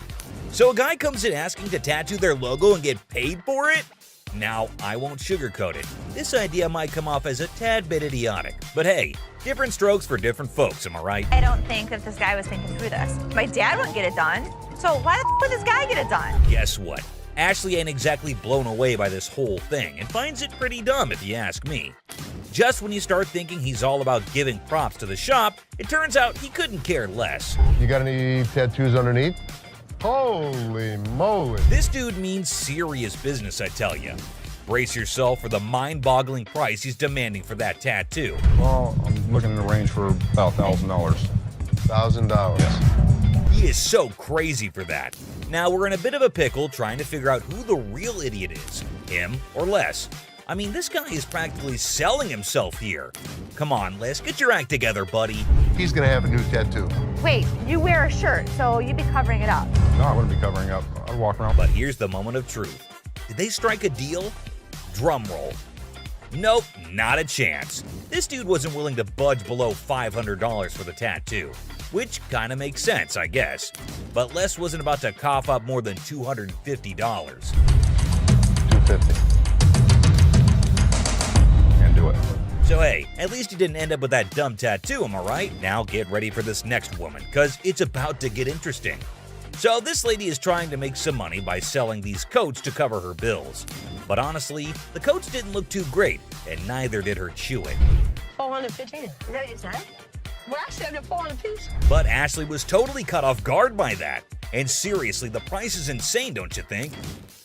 So a guy comes in asking to tattoo their logo and get paid for it? Now, I won't sugarcoat it. This idea might come off as a tad bit idiotic, but hey, different strokes for different folks, am I right? I don't think that this guy was thinking through this. My dad wouldn't get it done, so why the would this guy get it done? Guess what? Ashley ain't exactly blown away by this whole thing and finds it pretty dumb if you ask me. Just when you start thinking he's all about giving props to the shop, it turns out he couldn't care less. You got any tattoos underneath? Holy moly. This dude means serious business, I tell ya. Brace yourself for the mind-boggling price he's demanding for that tattoo. Well, I'm looking in the range for about $1,000. $1,000. Yes. He is so crazy for that. Now we're in a bit of a pickle trying to figure out who the real idiot is, him or Les. I mean, this guy is practically selling himself here. Come on, Les, get your act together, buddy. He's gonna have a new tattoo. Wait, you wear a shirt, so you'd be covering it up. No, I wouldn't be covering up. I'd walk around. But here's the moment of truth. Did they strike a deal? Drum roll. Nope, not a chance. This dude wasn't willing to budge below $500 for the tattoo, which kinda makes sense, I guess. But Les wasn't about to cough up more than $250. $250. Can't do it. So hey, at least you didn't end up with that dumb tattoo, am I right? Now get ready for this next woman, cause it's about to get interesting. So this lady is trying to make some money by selling these coats to cover her bills. But honestly, the coats didn't look too great, and neither did her chewing. 415. Is that what you said? Well, I said the 400 piece. But Ashley was totally caught off guard by that. And seriously, the price is insane, don't you think?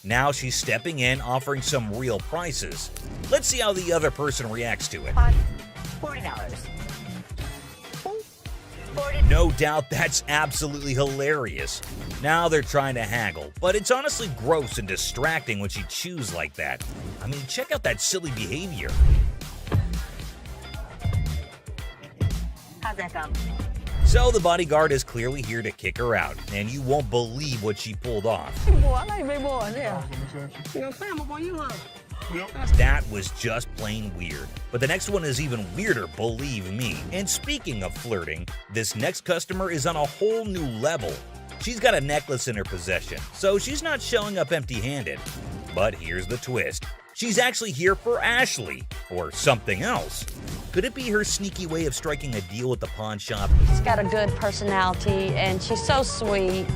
Now she's stepping in, offering some real prices. Let's see how the other person reacts to it. $40. No doubt that's absolutely hilarious. Now they're trying to haggle, but it's honestly gross and distracting when she chews like that. I mean, check out that silly behavior. How's that come? So the bodyguard is clearly here to kick her out, and you won't believe what she pulled off. Boy, I like big boys, yeah. You know, climb up on you, huh? That was just plain weird. But the next one is even weirder, believe me. And speaking of flirting, this next customer is on a whole new level. She's got a necklace in her possession, so she's not showing up empty-handed. But here's the twist. She's actually here for Ashley, or something else. Could it be her sneaky way of striking a deal with the pawn shop? She's got a good personality, and she's so sweet.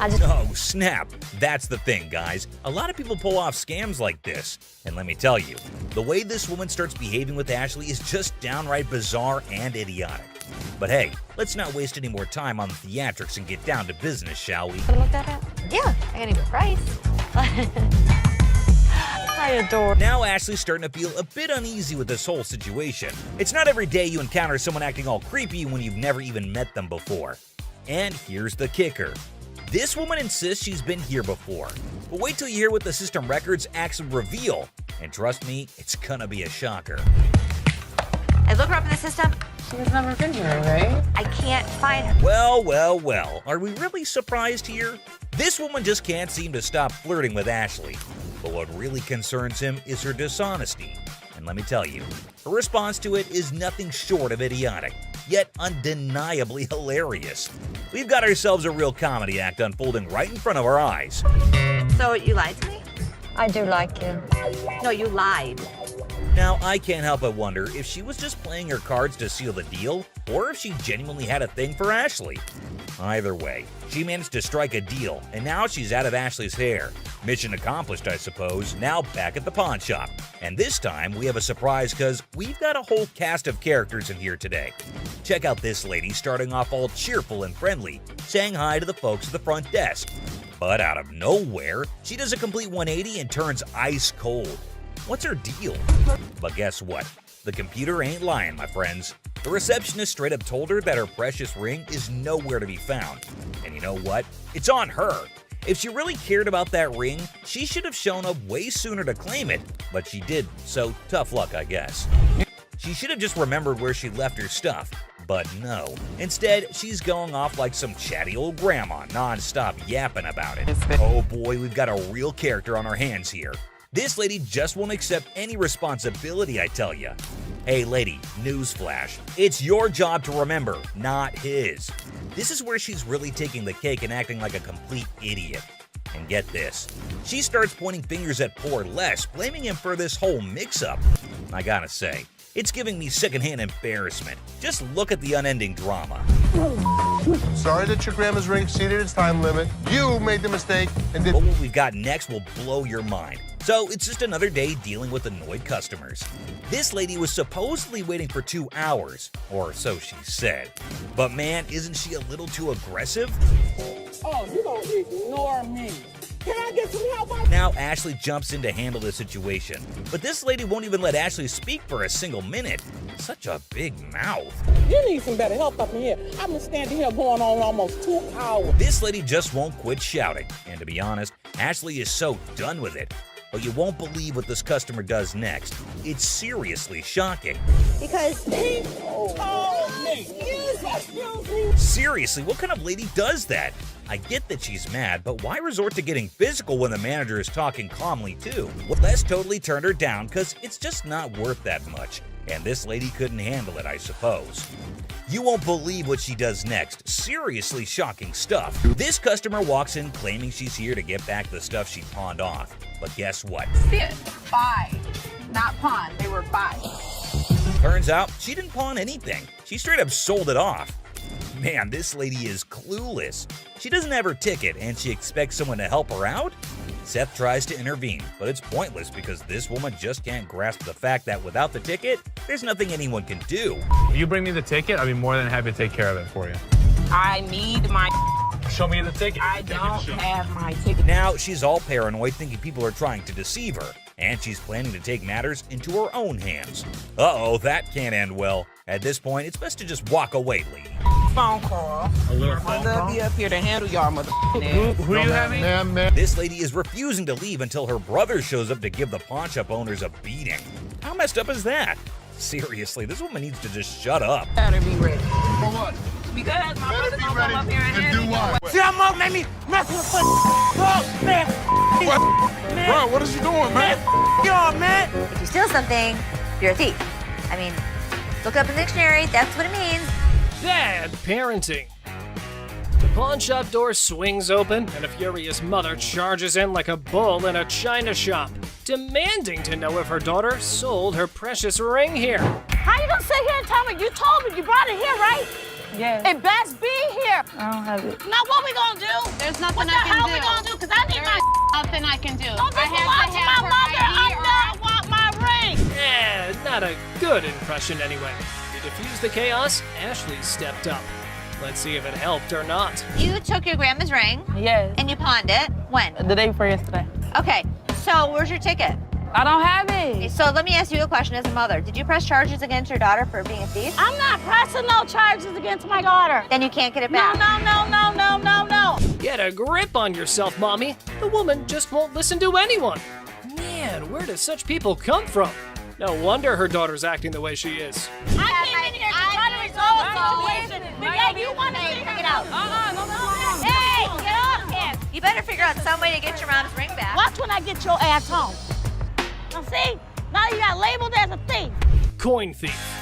Oh, snap. That's the thing, guys. A lot of people pull off scams like this. And let me tell you, the way this woman starts behaving with Ashley is just downright bizarre and idiotic. But hey, let's not waste any more time on the theatrics and get down to business, shall we? Wanna look that up? Yeah, I got a good price. I adore. Now Ashley's starting to feel a bit uneasy with this whole situation. It's not every day you encounter someone acting all creepy when you've never even met them before. And here's the kicker. This woman insists she's been here before, but wait till you hear what the system records actually reveal, and trust me, it's gonna be a shocker. I look her up in the system. She's never been here, right? I can't find her. Well, are we really surprised here? This woman just can't seem to stop flirting with Ashley, but what really concerns him is her dishonesty. And let me tell you, her response to it is nothing short of idiotic, yet undeniably hilarious. We've got ourselves a real comedy act unfolding right in front of our eyes. So you lied to me? I do like you. No, you lied. Now, I can't help but wonder if she was just playing her cards to seal the deal, or if she genuinely had a thing for Ashley. Either way, she managed to strike a deal, and now she's out of Ashley's hair. Mission accomplished, I suppose. Now back at the pawn shop. And this time, we have a surprise because we've got a whole cast of characters in here today. Check out this lady starting off all cheerful and friendly, saying hi to the folks at the front desk. But out of nowhere, she does a complete 180 and turns ice cold. What's her deal? But guess what? The computer ain't lying, my friends. The receptionist straight up told her that her precious ring is nowhere to be found. And you know what? It's on her. If she really cared about that ring, she should have shown up way sooner to claim it. But she didn't, so tough luck, I guess. She should have just remembered where she left her stuff. But no. Instead, she's going off like some chatty old grandma, non-stop yapping about it. Oh boy, we've got a real character on our hands here. This lady just won't accept any responsibility, I tell ya. Hey lady, newsflash. It's your job to remember, not his. This is where she's really taking the cake and acting like a complete idiot. And get this, she starts pointing fingers at poor Les, blaming him for this whole mix-up. I gotta say, it's giving me secondhand embarrassment. Just look at the unending drama. Sorry that your grandma's ring exceeded its time limit. You made the mistake and did. But what we've got next will blow your mind. So it's just another day dealing with annoyed customers. This lady was supposedly waiting for 2 hours, or so she said. But man, isn't she a little too aggressive? Oh, you gonna ignore me. Can I get some help? Now Ashley jumps in to handle the situation, but this lady won't even let Ashley speak for a single minute. Such a big mouth. You need some better help up in here. I've been standing here going on almost 2 hours. This lady just won't quit shouting, and to be honest, Ashley is so done with it. But you won't believe what this customer does next. It's seriously shocking. Because he told me. Seriously, what kind of lady does that? I get that she's mad, but why resort to getting physical when the manager is talking calmly too? Well, Les totally turned her down because it's just not worth that much, and this lady couldn't handle it, I suppose. You won't believe what she does next. Seriously shocking stuff. This customer walks in claiming she's here to get back the stuff she pawned off. But guess what? Bid. Buy. Not pawn. They were buy. Turns out she didn't pawn anything. She straight up sold it off. Man, this lady is clueless. She doesn't have her ticket and she expects someone to help her out? Seth tries to intervene, but it's pointless because this woman just can't grasp the fact that without the ticket, there's nothing anyone can do. If you bring me the ticket, I'd be more than happy to take care of it for you. I need my. Show me the ticket. I don't have my ticket. Now she's all paranoid, thinking people are trying to deceive her, and she's planning to take matters into her own hands. Uh-oh, that can't end well. At this point, it's best to just walk away, lady. Phone call. My love be up here to handle y'all Who you having? Man. This lady is refusing to leave until her brother shows up to give the pawn shop owners a beating. How messed up is that? Seriously, this woman needs to just shut up. Better be ready. For what? Because my brother's gonna come up here and To do what? See how Mo made me mess with the oh, man. What? Bro, what is you doing, man? Yo, man. If you steal something, you're a thief. I mean, look up in the dictionary, that's what it means. Bad parenting. The pawn shop door swings open, and a furious mother charges in like a bull in a china shop, demanding to know if her daughter sold her precious ring here. How you gonna sit here and tell me? You told me you brought it here, right? Yeah. It best be here. I don't have it. Now what we gonna do? There's nothing What the I can hell do. we gonna do? Because I need my Nothing I can do. Don't I just have belong to to have my her mother. ID I want my ring. Not a good impression anyway. To defuse the chaos, Ashley stepped up. Let's see if it helped or not. You took your grandma's ring. Yes. And you pawned it. When? The day before yesterday. Okay, so where's your ticket? I don't have it. So let me ask you a question as a mother. Did you press charges against your daughter for being a thief? I'm not pressing no charges against my daughter. Then you can't get it back. No. Get a grip on yourself, Mommy. The woman just won't listen to anyone. Man, where do such people come from? No wonder her daughter's acting the way she is. I came in here to try to resolve the situation. Because you want to figure it out. No. Hey, get off him. You better figure out some way to get your mom's ring back. Watch when I get your ass home. Now see? Now you got labeled as a thief. Coin thief.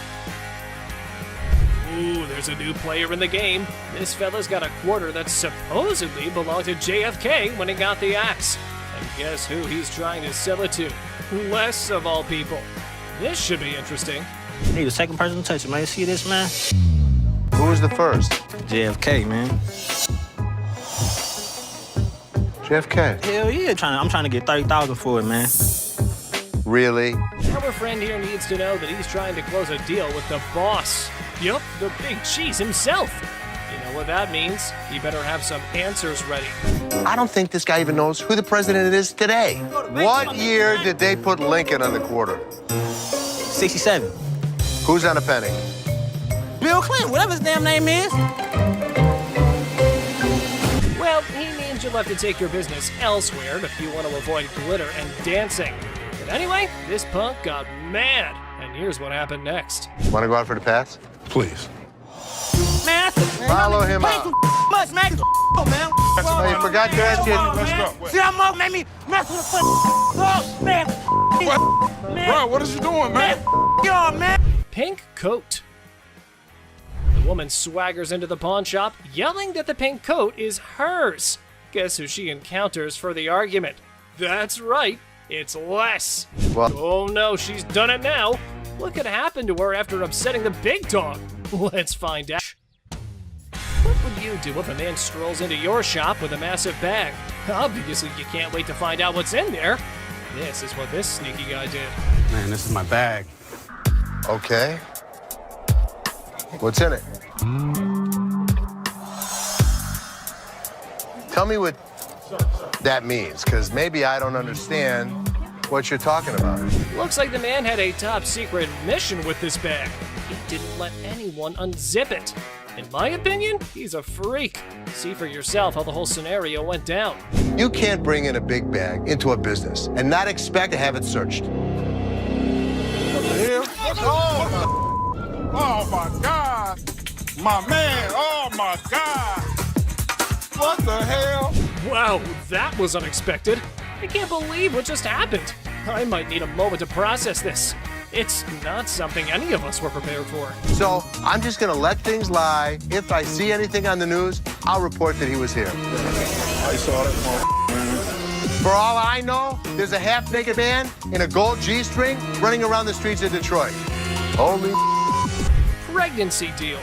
Ooh, there's a new player in the game. This fella's got a quarter that supposedly belonged to JFK when he got the axe. And guess who he's trying to sell it to? Les, of all people. This should be interesting. Hey, the second person to touch it, man. You see this, man? Who was the first? JFK, man. JFK. Hell yeah, I'm trying to get 30,000 for it, man. Really? Our friend here needs to know that he's trying to close a deal with the boss. Yup, the big cheese himself. You know what that means? You better have some answers ready. I don't think this guy even knows who the president is today. What year did they put Lincoln on the quarter? 67. Who's on a penny? Bill Clinton, whatever his damn name is. Well, he means you'll have to take your business elsewhere if you want to avoid glitter and dancing. But anyway, this punk got mad, and here's what happened next. Want to go out for the pass? Please. Man, Follow him out. Much, man. Man. Oh, you forgot to ask you. Let's go. See how Mo made me mess with the oh, man. What? Man. Bro, what is you doing, man? Yo, man. Pink coat. The woman swaggers into the pawn shop, yelling that the pink coat is hers. Guess who she encounters for the argument? That's right, it's Les. Well, oh no, she's done it now. What could happen to her after upsetting the big dog? Let's find out. What would you do if a man strolls into your shop with a massive bag? Obviously, you can't wait to find out what's in there. This is what this sneaky guy did. Man, this is my bag. Okay. What's in it? Tell me what that means, because maybe I don't understand what you're talking about. Looks like the man had a top secret mission with this bag. He didn't let anyone unzip it. In my opinion, he's a freak. See for yourself how the whole scenario went down. You can't bring in a big bag into a business and not expect to have it searched. Oh my God. My man, oh my God. What the hell? Wow, that was unexpected. I can't believe what just happened. I might need a moment to process this. It's not something any of us were prepared for. So I'm just gonna let things lie. If I see anything on the news, I'll report that he was here. I saw that, man. For all I know, there's a half-naked man in a gold G-string running around the streets of Detroit. Holy Pregnancy deal.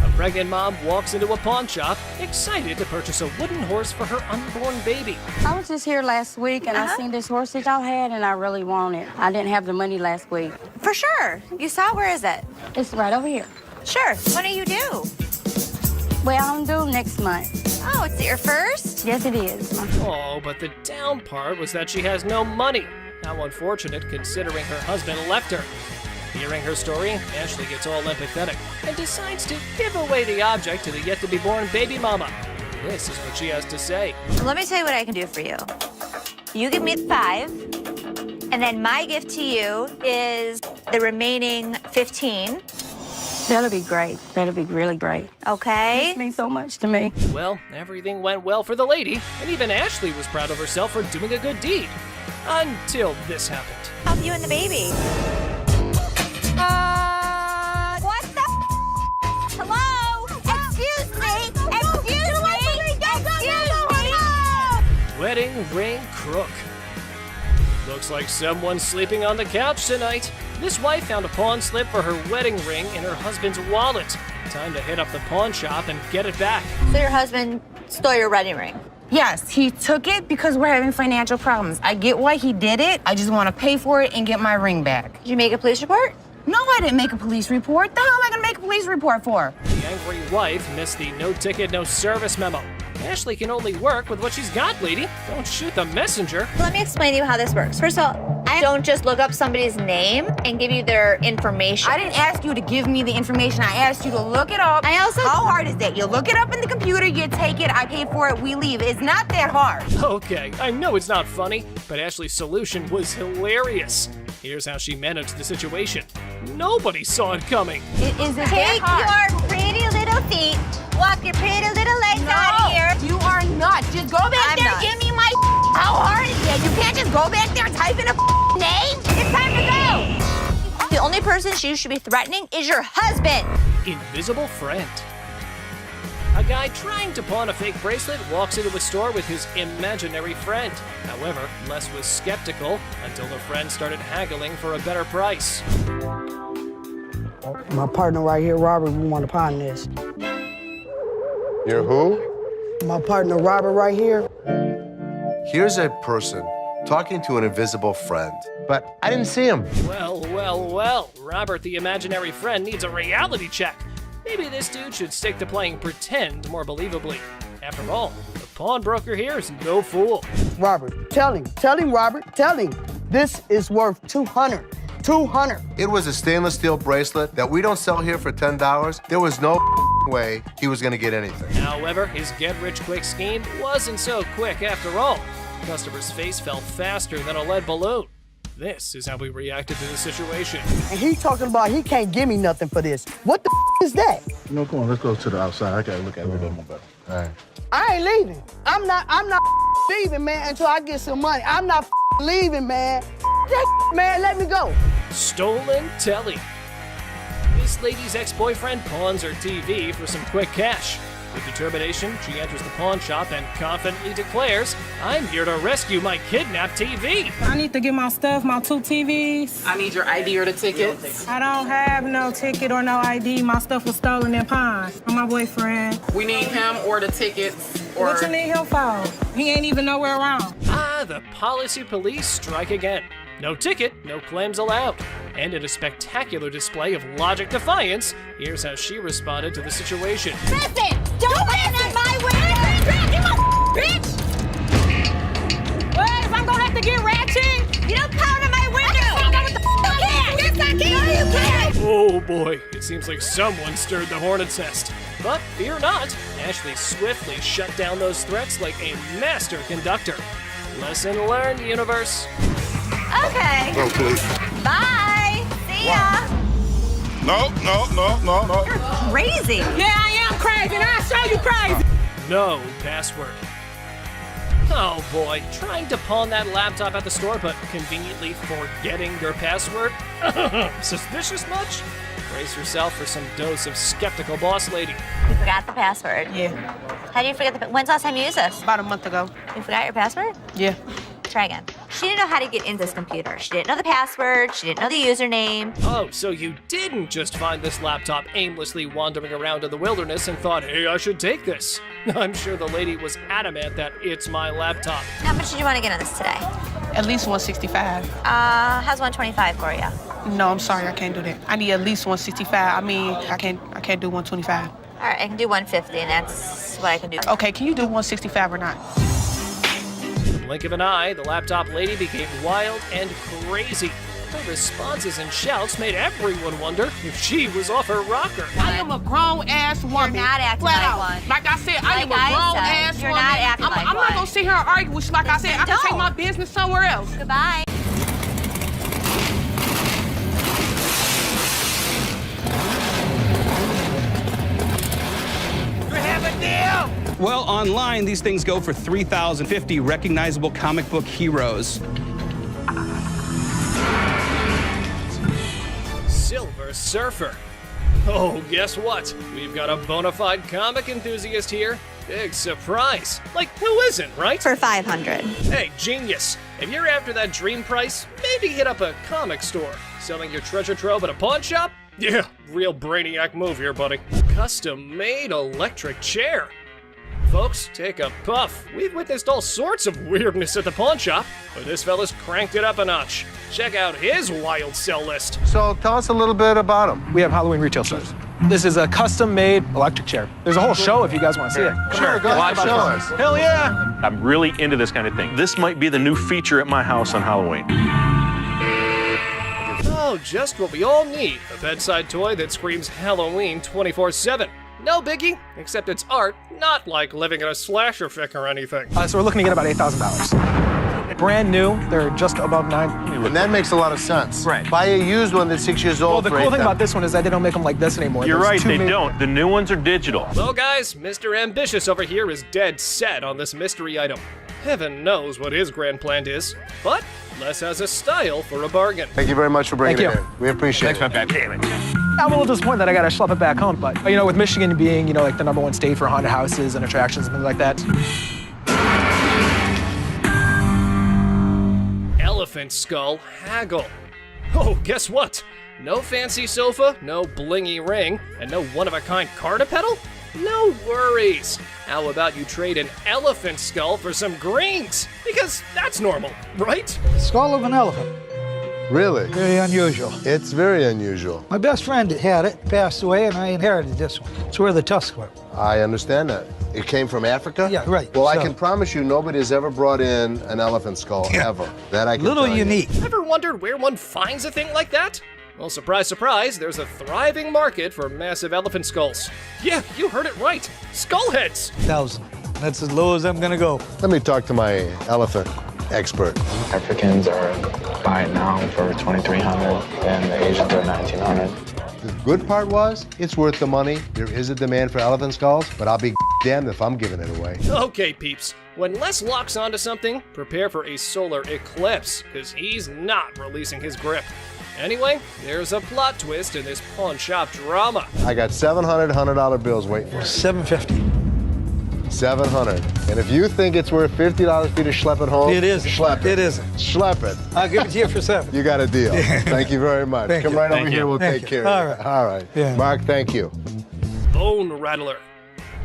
A pregnant mom walks into a pawn shop, excited to purchase a wooden horse for her unborn baby. I was just here last week and I seen this horse that y'all had and I really want it. I didn't have the money last week. For sure. You saw it? Where is it? It's right over here. Sure. When are you due? Well, I'm due next month. Oh, it's your first? Yes, it is. Oh, but the down part was that she has no money. How unfortunate considering her husband left her. Hearing her story, Ashley gets all empathetic and decides to give away the object to the yet-to-be-born baby mama. This is what she has to say. Let me tell you what I can do for you. You give me 5, and then my gift to you is the remaining 15. That'll be great. That'll be really great. Okay? It means so much to me. Well, everything went well for the lady, and even Ashley was proud of herself for doing a good deed. Until this happened. Help you and the baby. What the? Hello? Excuse me? Excuse me? Wedding ring crook. Looks like someone's sleeping on the couch tonight. This wife found a pawn slip for her wedding ring in her husband's wallet. Time to hit up the pawn shop and get it back. So your husband stole your wedding ring? Yes, he took it because we're having financial problems. I get why he did it. I just want to pay for it and get my ring back. Did you make a police report? No, I didn't make a police report. The hell am I going to make a police report for? The angry wife missed the no ticket, no service memo. Ashley can only work with what she's got, lady. Don't shoot the messenger. Let me explain to you how this works. First of all, I don't just look up somebody's name and give you their information. I didn't ask you to give me the information. I asked you to look it up. How hard is that? You look it up in the computer, you take it, I pay for it, we leave. It's not that hard. Okay, I know it's not funny, but Ashley's solution was hilarious. Here's how she managed the situation. Nobody saw it coming. It isn't Take that hard. your pretty little feet, walk your pretty little legs out here. You are not. Just go back there and give me my How hard is that? You can't just go back there and type in a name? It's time to go. The only person you should be threatening is your husband. Invisible friend. A guy trying to pawn a fake bracelet walks into a store with his imaginary friend. However, Les was skeptical until the friend started haggling for a better price. My partner right here, Robert, we want to pawn this. You're who? My partner, Robert, right here. Here's a person talking to an invisible friend, but I didn't see him. Well, well, well. Robert, the imaginary friend, needs a reality check. Maybe this dude should stick to playing pretend more believably. After all, the pawnbroker here is no fool. Robert, tell him, Robert, tell him. This is worth $200. It was a stainless steel bracelet that we don't sell here for $10. There was no way he was gonna get anything. However, his get-rich-quick scheme wasn't so quick after all. The customer's face fell faster than a lead balloon. This is how we reacted to the situation. And he talking about he can't give me nothing for this. What the is that? No, come on, let's go to the outside. I gotta look at it a little more better. All right. I ain't leaving. I'm not leaving, man, until I get some money. I'm not leaving, man. That man, let me go. Stolen telly. This lady's ex-boyfriend pawns her TV for some quick cash. With determination, she enters the pawn shop and confidently declares, "I'm here to rescue my kidnapped TV." I need to get my stuff, my 2 TVs. I need your ID or the tickets. I don't have no ticket or no ID. My stuff was stolen and pawned from my boyfriend. We need him or the tickets. Or... What you need him for? He ain't even nowhere around. Ah, the policy police strike again. No ticket, no claims allowed. And in a spectacular display of logic defiance, here's how she responded to the situation. Listen! Don't land on my window! Bitch! Well, if I'm gonna have to get ratchet, You don't pound on my window! Yes, I can! No, you can't! Oh boy, it seems like someone stirred the hornet's nest. But fear not, Ashley swiftly shut down those threats like a master conductor. Lesson learned, universe. Okay. Oh, please. Bye. See ya. No. You're crazy. Yeah, I am crazy, and I'll show you crazy. no password. Oh boy, trying to pawn that laptop at the store but conveniently forgetting your password? Suspicious much? Brace yourself for some dose of skeptical boss lady. You forgot the password? Yeah. How do you forget the when's the last time you used this? About a month ago. You forgot your password? Yeah. Try again. She didn't know how to get into this computer. She didn't know the password. She didn't know the username. Oh, so you didn't just find this laptop aimlessly wandering around in the wilderness and thought, hey, I should take this. I'm sure the lady was adamant that it's my laptop. How much did you want to get on this today? At least 165. How's 125 for you? No, I'm sorry, I can't do that. I need at least 165. I mean, I can't do 125. All right, I can do 150, and that's what I can do. Okay, can you do 165 or not? In the blink of an eye, the laptop lady became wild and crazy. Her responses and shouts made everyone wonder if she was off her rocker. I am a grown-ass woman. You're not acting Flat like out. one. Like I said, I am a grown-ass woman. You're not acting like I'm one. not gonna sit here and argue with you. Like I said, I can take my business somewhere else. Goodbye. Well, online, these things go for $3,050 recognizable comic book heroes. Silver Surfer. Oh, guess what? We've got a bona fide comic enthusiast here. Big surprise. Like, who isn't, right? For 500. Hey, genius. If you're after that dream price, maybe hit up a comic store. Selling your treasure trove at a pawn shop? Yeah, real brainiac move here, buddy. Custom-made electric chair. Folks, take a puff. We've witnessed all sorts of weirdness at the pawn shop, but this fella's cranked it up a notch. Check out his wild sell list. So tell us a little bit about him. We have Halloween retail stores. This is a custom-made electric chair. There's a whole show if you guys want to see it. Sure, go ahead, show us. Hell yeah! I'm really into this kind of thing. This might be the new feature at my house on Halloween. Oh, just what we all need. A bedside toy that screams Halloween 24/7. No biggie, except it's art, not like living in a slasher fic or anything. So we're looking to get about $8,000. Brand new, they're just above $9,000. And that makes a lot of sense. Right. Buy a used one that's 6 years old. Well, the cool thing about this one is that they don't make them like this anymore. You're There's right, they don't. The new ones are digital. Well, guys, Mr. Ambitious over here is dead set on this mystery item. Heaven knows what his grand plan is, but Les has a style for a bargain. Thank you very much for bringing Thank it you. in. We appreciate it. Damn it. I'm a little disappointed that I gotta schlep it back home, but, you know, with Michigan being, you know, like the #1 state for haunted houses and attractions and things like that. Elephant skull haggle. Oh, guess what? No fancy sofa, no blingy ring, and no one-of-a-kind car to pedal? No worries. How about you trade an elephant skull for some greens? Because that's normal, right? Skull of an elephant. Really? Very unusual. It's very unusual. My best friend had it, passed away, and I inherited this one. It's where the tusks were. I understand that. It came from Africa? Yeah, right. Well, I So- can promise you nobody has ever brought in an elephant skull, ever. That I can Little tell you. unique. Ever wondered where one finds a thing like that? Well, surprise, surprise, there's a thriving market for massive elephant skulls. Yeah, you heard it right. Skull heads. 1,000. That's as low as I'm gonna go. Let me talk to my elephant expert. Africans are buying now for $2,300 and the Asians are $1,900. The good part was, it's worth the money. There is a demand for elephant skulls, but I'll be damned if I'm giving it away. Okay, peeps. When Les locks onto something, prepare for a solar eclipse, because he's not releasing his grip. Anyway, there's a plot twist in this pawn shop drama. I got $700 bills waiting for you. $750. $700. And if you think it's worth $50 for you to schlep it home, It isn't. Schlep it. It isn't. Schlep it. I'll give it to you for $7. You got a deal. Thank you very much. Thank Come you. right Thank over you. here. We'll Thank take you. care All of right. it. All right. Yeah. Mark, thank you. Bone Rattler.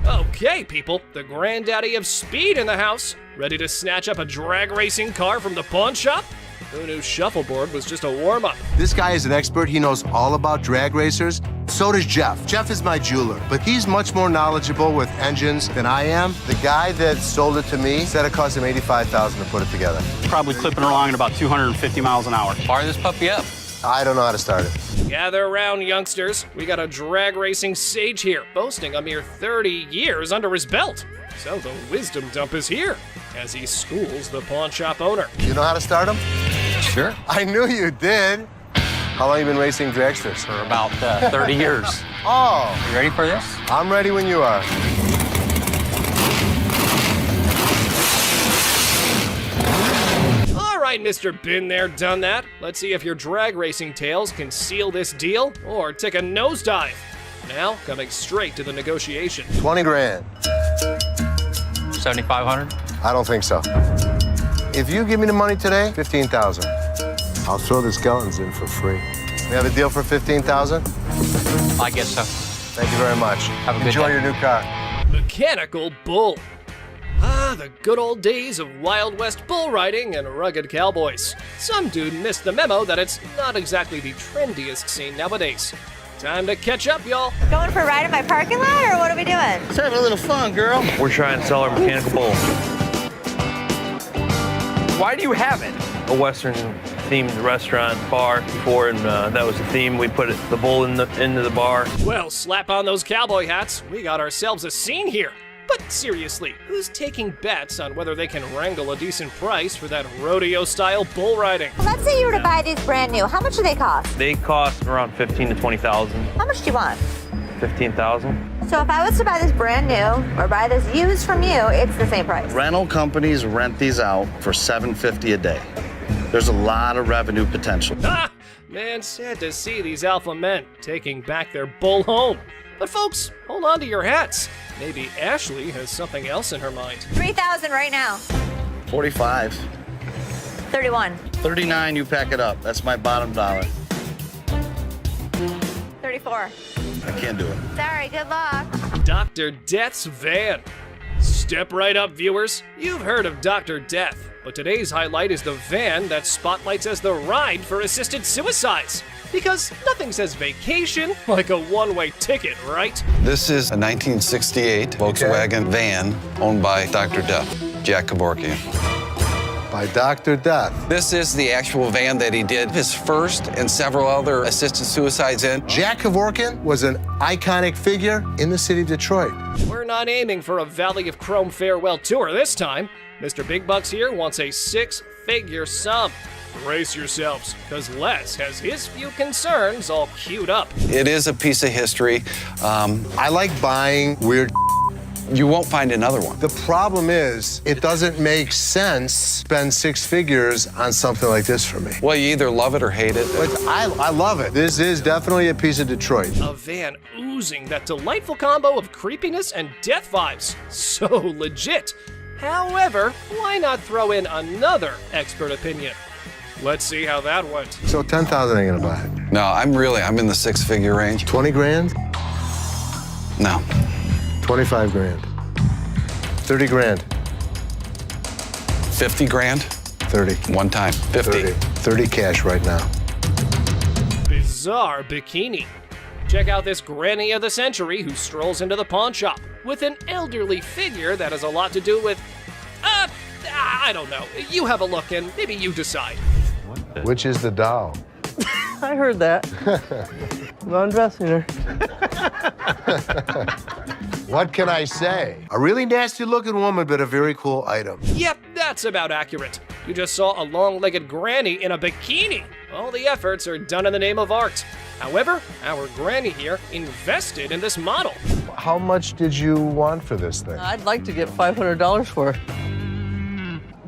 Okay, people, the granddaddy of speed in the house. Ready to snatch up a drag racing car from the pawn shop? Who knew shuffleboard was just a warm-up? This guy is an expert. He knows all about drag racers. So does Jeff. Jeff is my jeweler, but he's much more knowledgeable with engines than I am. The guy that sold it to me said it cost him $85,000 to put it together. Probably clipping along at about 250 miles an hour. Fire this puppy up. I don't know how to start it. Gather around, youngsters. We got a drag racing sage here, boasting a mere 30 years under his belt. So the wisdom dump is here, as he schools the pawn shop owner. You know how to start him? Sure. I knew you did. How long have you been racing dragsters? For about 30 years. Oh. You ready for this? I'm ready when you are. right, Mr. Been There, Done That. Let's see if your drag racing tales can seal this deal or take a nosedive. Now, coming straight to the negotiation. 20 grand. 7,500. I don't think so. If you give me the money today, 15,000. I'll throw the skeletons in for free. We have a deal for 15,000? I guess so. Thank you very much. Have a good Enjoy day. your new car. Mechanical bull. Ah, the good old days of Wild West bull riding and rugged cowboys. Some dude missed the memo that it's not exactly the trendiest scene nowadays. Time to catch up, y'all. Going for a ride in my parking lot, or what are we doing? Let's have a little fun, girl. We're trying to sell our mechanical bull. Why do you have it? A Western-themed restaurant bar before, and that was the theme. We put the bull into the bar. Well, slap on those cowboy hats. We got ourselves a scene here. But seriously, who's taking bets on whether they can wrangle a decent price for that rodeo-style bull riding? Let's say you were to buy these brand new. How much do they cost? They cost around 15 to 20,000. How much do you want? 15,000. So if I was to buy this brand new or buy this used from you, it's the same price. Rental companies rent these out for $750 a day. There's a lot of revenue potential. Ha! Man, sad to see these alpha men taking back their bull home. But folks, hold on to your hats. Maybe Ashley has something else in her mind. 3,000 right now. 45. 31. 39, you pack it up. That's my bottom dollar. 34. I can't do it. Sorry, good luck. Dr. Death's van. Step right up, viewers. You've heard of Dr. Death, but today's highlight is the van that spotlights as the ride for assisted suicides. Because nothing says vacation like a one-way ticket, right? This is a 1968 Volkswagen van owned by Dr. Death, Jack Kevorkian. By Dr. Death. This is the actual van that he did his first and several other assisted suicides in. Jack Kevorkian was an iconic figure in the city of Detroit. We're not aiming for a Valley of Chrome farewell tour this time. Mr. Big Bucks here wants a six-figure sum. Brace yourselves, because Les has his few concerns all queued up. It is a piece of history. I like buying weird. You won't find another one. The problem is, it doesn't make sense to spend six figures on something like this for me. Well, you either love it or hate it. But I love it. This is definitely a piece of Detroit. A van oozing that delightful combo of creepiness and death vibes. So legit. However, why not throw in another expert opinion? Let's see how that went. So 10,000 ain't gonna buy it. No, I'm in the six-figure range. 20 grand? No. 25 grand. 30 grand. 50 grand? 30. One time. 50. 30 cash right now. Bizarre bikini. Check out this granny of the century who strolls into the pawn shop with an elderly figure that has a lot to do with, I don't know. You have a look and maybe you decide. Which is the doll? I heard that. I'm undressing her. What can I say? A really nasty looking woman, but a very cool item. Yep, that's about accurate. You just saw a long-legged granny in a bikini. All the efforts are done in the name of art. However, our granny here invested in this model. How much did you want for this thing? I'd like to get $500 for it.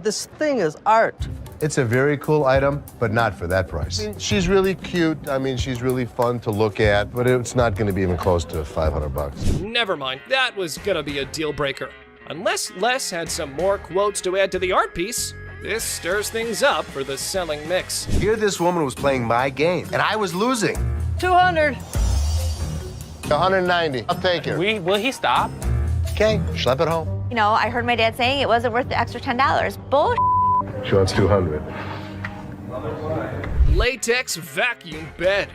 This thing is art. It's a very cool item, but not for that price. She's really cute. I mean, she's really fun to look at, but it's not going to be even close to 500 bucks. Never mind, that was gonna be a deal breaker. Unless Les had some more quotes to add to the art piece, this stirs things up for the selling mix. Here this woman was playing my game, and I was losing. 200. 190. I'll take it. Will he stop? Okay, schlep it home. You know, I heard my dad saying it wasn't worth the extra $10. Bull. She wants 200. Latex vacuum bed.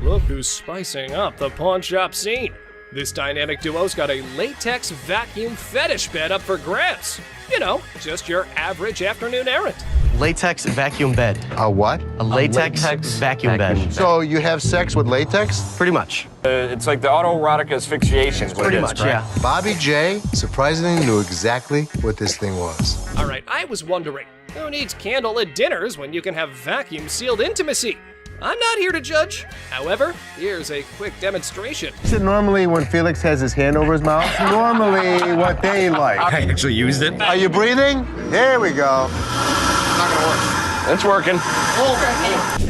Look who's spicing up the pawn shop scene. This dynamic duo's got a latex vacuum fetish bed up for grabs. You know, just your average afternoon errand. Latex vacuum bed. A what? A latex vacuum bed. So you have sex with latex? Pretty much. It's like the autoerotic asphyxiation is what Pretty it is, much, right? yeah. Bobby J surprisingly knew exactly what this thing was. All right, I was wondering, who needs candlelit dinners when you can have vacuum-sealed intimacy? I'm not here to judge. However, here's a quick demonstration. Is it normally when Felix has his hand over his mouth? Normally what they like. I actually used it. Are you breathing? Here we go. Not gonna work. It's working.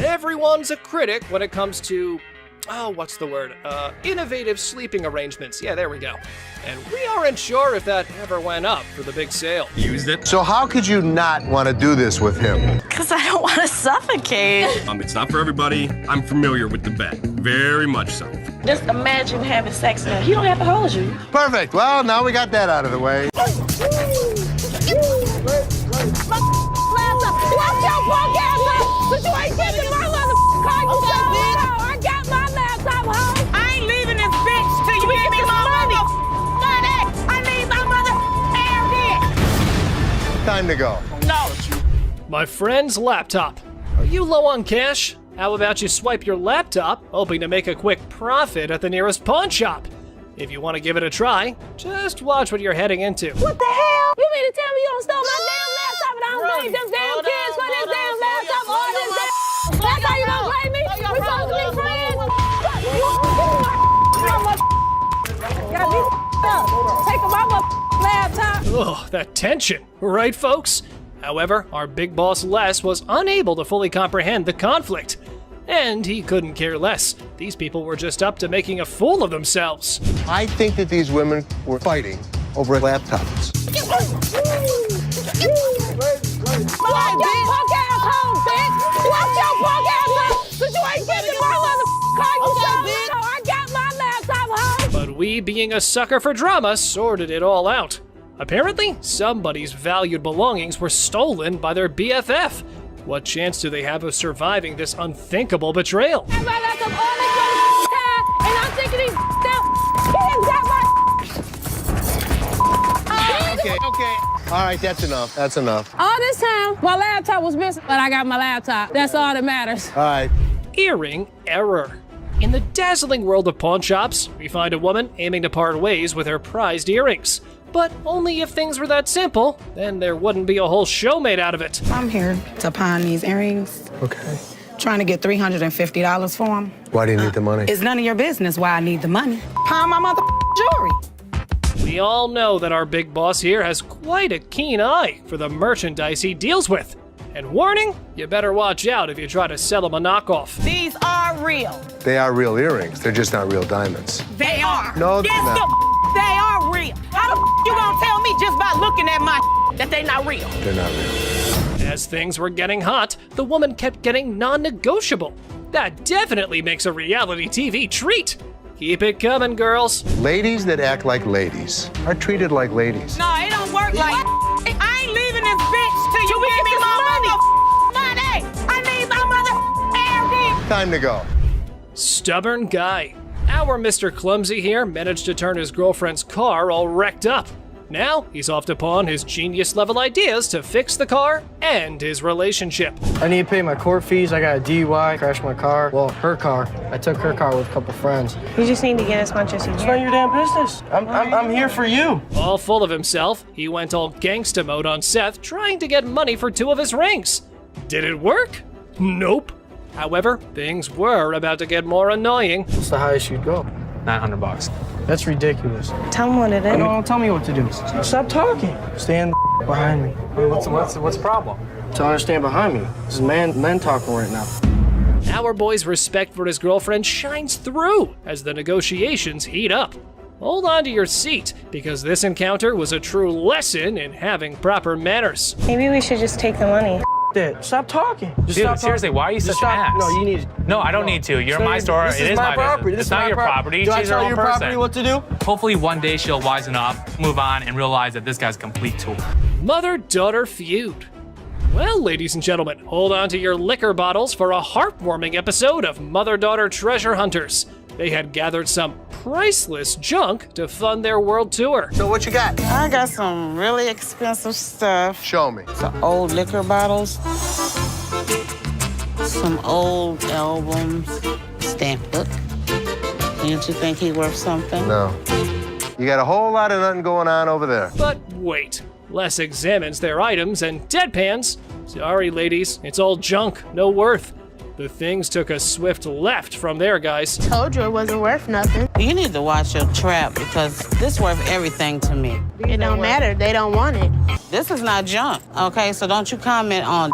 Everyone's a critic when it comes to, what's the word? Innovative sleeping arrangements. Yeah, there we go. And we aren't sure if that ever went up for the big sale. Used it. So how could you not want to do this with him? Because I don't want to suffocate. It's not for everybody. I'm familiar with the bed. Very much so. Just imagine having sex now. He don't have to hold you. Perfect. Well, now we got that out of the way. Watch your punk ass up, but you ain't getting my motherfucking car. I got my laptop home. I ain't leaving this bitch till you give me my money. I need my mother air. Time to go. No. My friend's laptop. Are you low on cash? How about you swipe your laptop, hoping to make a quick profit at the nearest pawn shop? If you want to give it a try, just watch what you're heading into. What the hell? You mean to tell me you don't steal my damn laptop and I don't blame them damn kids for this damn laptop all this damn? That's how you don't blame me? We supposed to be friends? Got me up. Take my laptop. Ugh, that tension, right folks? However, our big boss Les was unable to fully comprehend the conflict. And he couldn't care less. These people were just up to making a fool of themselves. I think that these women were fighting over laptops. Watch your punk ass home, bitch! Watch your punk ass home! But you ain't getting my motherfucking car, you bitch! I got my laptop home! But we, being a sucker for drama, sorted it all out. Apparently, somebody's valued belongings were stolen by their BFF. What chance do they have of surviving this unthinkable betrayal? I my laptop all this time, and I'm thinking these kids got my... Okay. All right, that's enough. That's enough. All this time, my laptop was missing, but I got my laptop. That's all that matters. All right. Earring error. In the dazzling world of pawn shops, we find a woman aiming to part ways with her prized earrings. But only if things were that simple, then there wouldn't be a whole show made out of it. I'm here to pawn these earrings. Okay. Trying to get $350 for them. Why do you need the money? It's none of your business why I need the money. Pawn my mother jewelry. We all know that our big boss here has quite a keen eye for the merchandise he deals with. And warning, you better watch out if you try to sell him a knockoff. These are real. They are real earrings. They're just not real diamonds. They are. No, they're yes, not. They are real. How the you gonna tell me just by looking at my that they not real? They're not real. As things were getting hot, the woman kept getting non-negotiable. That definitely makes a reality TV treat. Keep it coming, girls. Ladies that act like ladies are treated like ladies. No, it don't work like I ain't leaving this bitch till you give me my money. I need my mother air. Time to go. Stubborn guy. Our Mr. Clumsy here managed to turn his girlfriend's car all wrecked up. Now, he's off to pawn his genius-level ideas to fix the car and his relationship. I need to pay my court fees. I got a DUI, crashed my car. Well, her car. I took her car with a couple friends. You just need to get as much as you can. It's not your damn business. I'm here for you. All full of himself, he went all gangsta mode on Seth, trying to get money for 2 of his rings. Did it work? Nope. However, things were about to get more annoying. What's the highest you'd go? $900. That's ridiculous. Tell him what it is. No, don't tell me what to do. Stop talking. Stand behind me. What's the problem? Tell her to stand behind me. This is men talking right now. Our boy's respect for his girlfriend shines through as the negotiations heat up. Hold on to your seat, because this encounter was a true lesson in having proper manners. Maybe we should just take the money. That. Stop talking. Just Dude, stop seriously, talking. why are you such an ass? No, you need. No, I don't need to. You're in my store. This It is my property. business. This It's is not my your property. Do I She's her tell own your person. property what to do? Hopefully one day she'll wisen up, move on, and realize that this guy's a complete tool. Mother-daughter feud. Well, ladies and gentlemen, hold on to your liquor bottles for a heartwarming episode of Mother-Daughter Treasure Hunters. They had gathered some priceless junk to fund their world tour. So what you got? I got some really expensive stuff. Show me. Some old liquor bottles, some old albums, stamp book. Didn't you think he worth something? No. You got a whole lot of nothing going on over there. But wait. Les examines their items and deadpans. Sorry, ladies, it's all junk, no worth. The things took a swift left from there, guys. Told you it wasn't worth nothing. You need to watch your trap because this worth everything to me. It don't matter. They don't want it. This is not junk, okay? So don't you comment on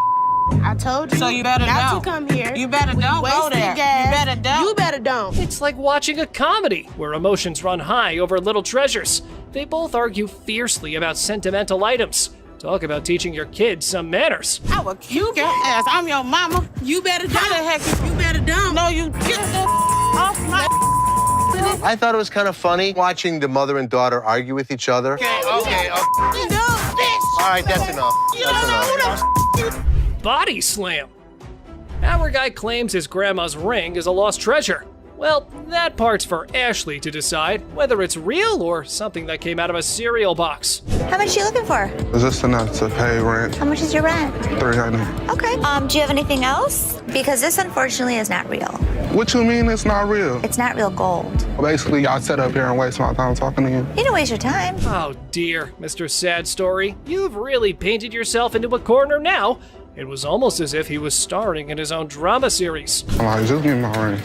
I told you. So you better not don't. to come here. You better don't go there. Gas. You better don't. You better don't. It's like watching a comedy where emotions run high over little treasures. They both argue fiercely about sentimental items. Talk about teaching your kids some manners. I will kick your ass. I'm your mama. You better don't. How the heck you better don't? No, you get the off my. I thought it was kind of funny watching the mother and daughter argue with each other. Okay. All right, that's enough. That's enough. Body slam. Our guy claims his grandma's ring is a lost treasure. Well, that part's for Ashley to decide whether it's real or something that came out of a cereal box. How much are you looking for? Is this enough to pay rent? How much is your rent? $300. Okay. Do you have anything else? Because this unfortunately is not real. What you mean it's not real? It's not real gold. Basically, y'all sit up here and waste my time talking to you. You don't waste your time. Oh dear, Mr. Sad Story. You've really painted yourself into a corner now. It was almost as if he was starring in his own drama series. I'm like, just give me my ring.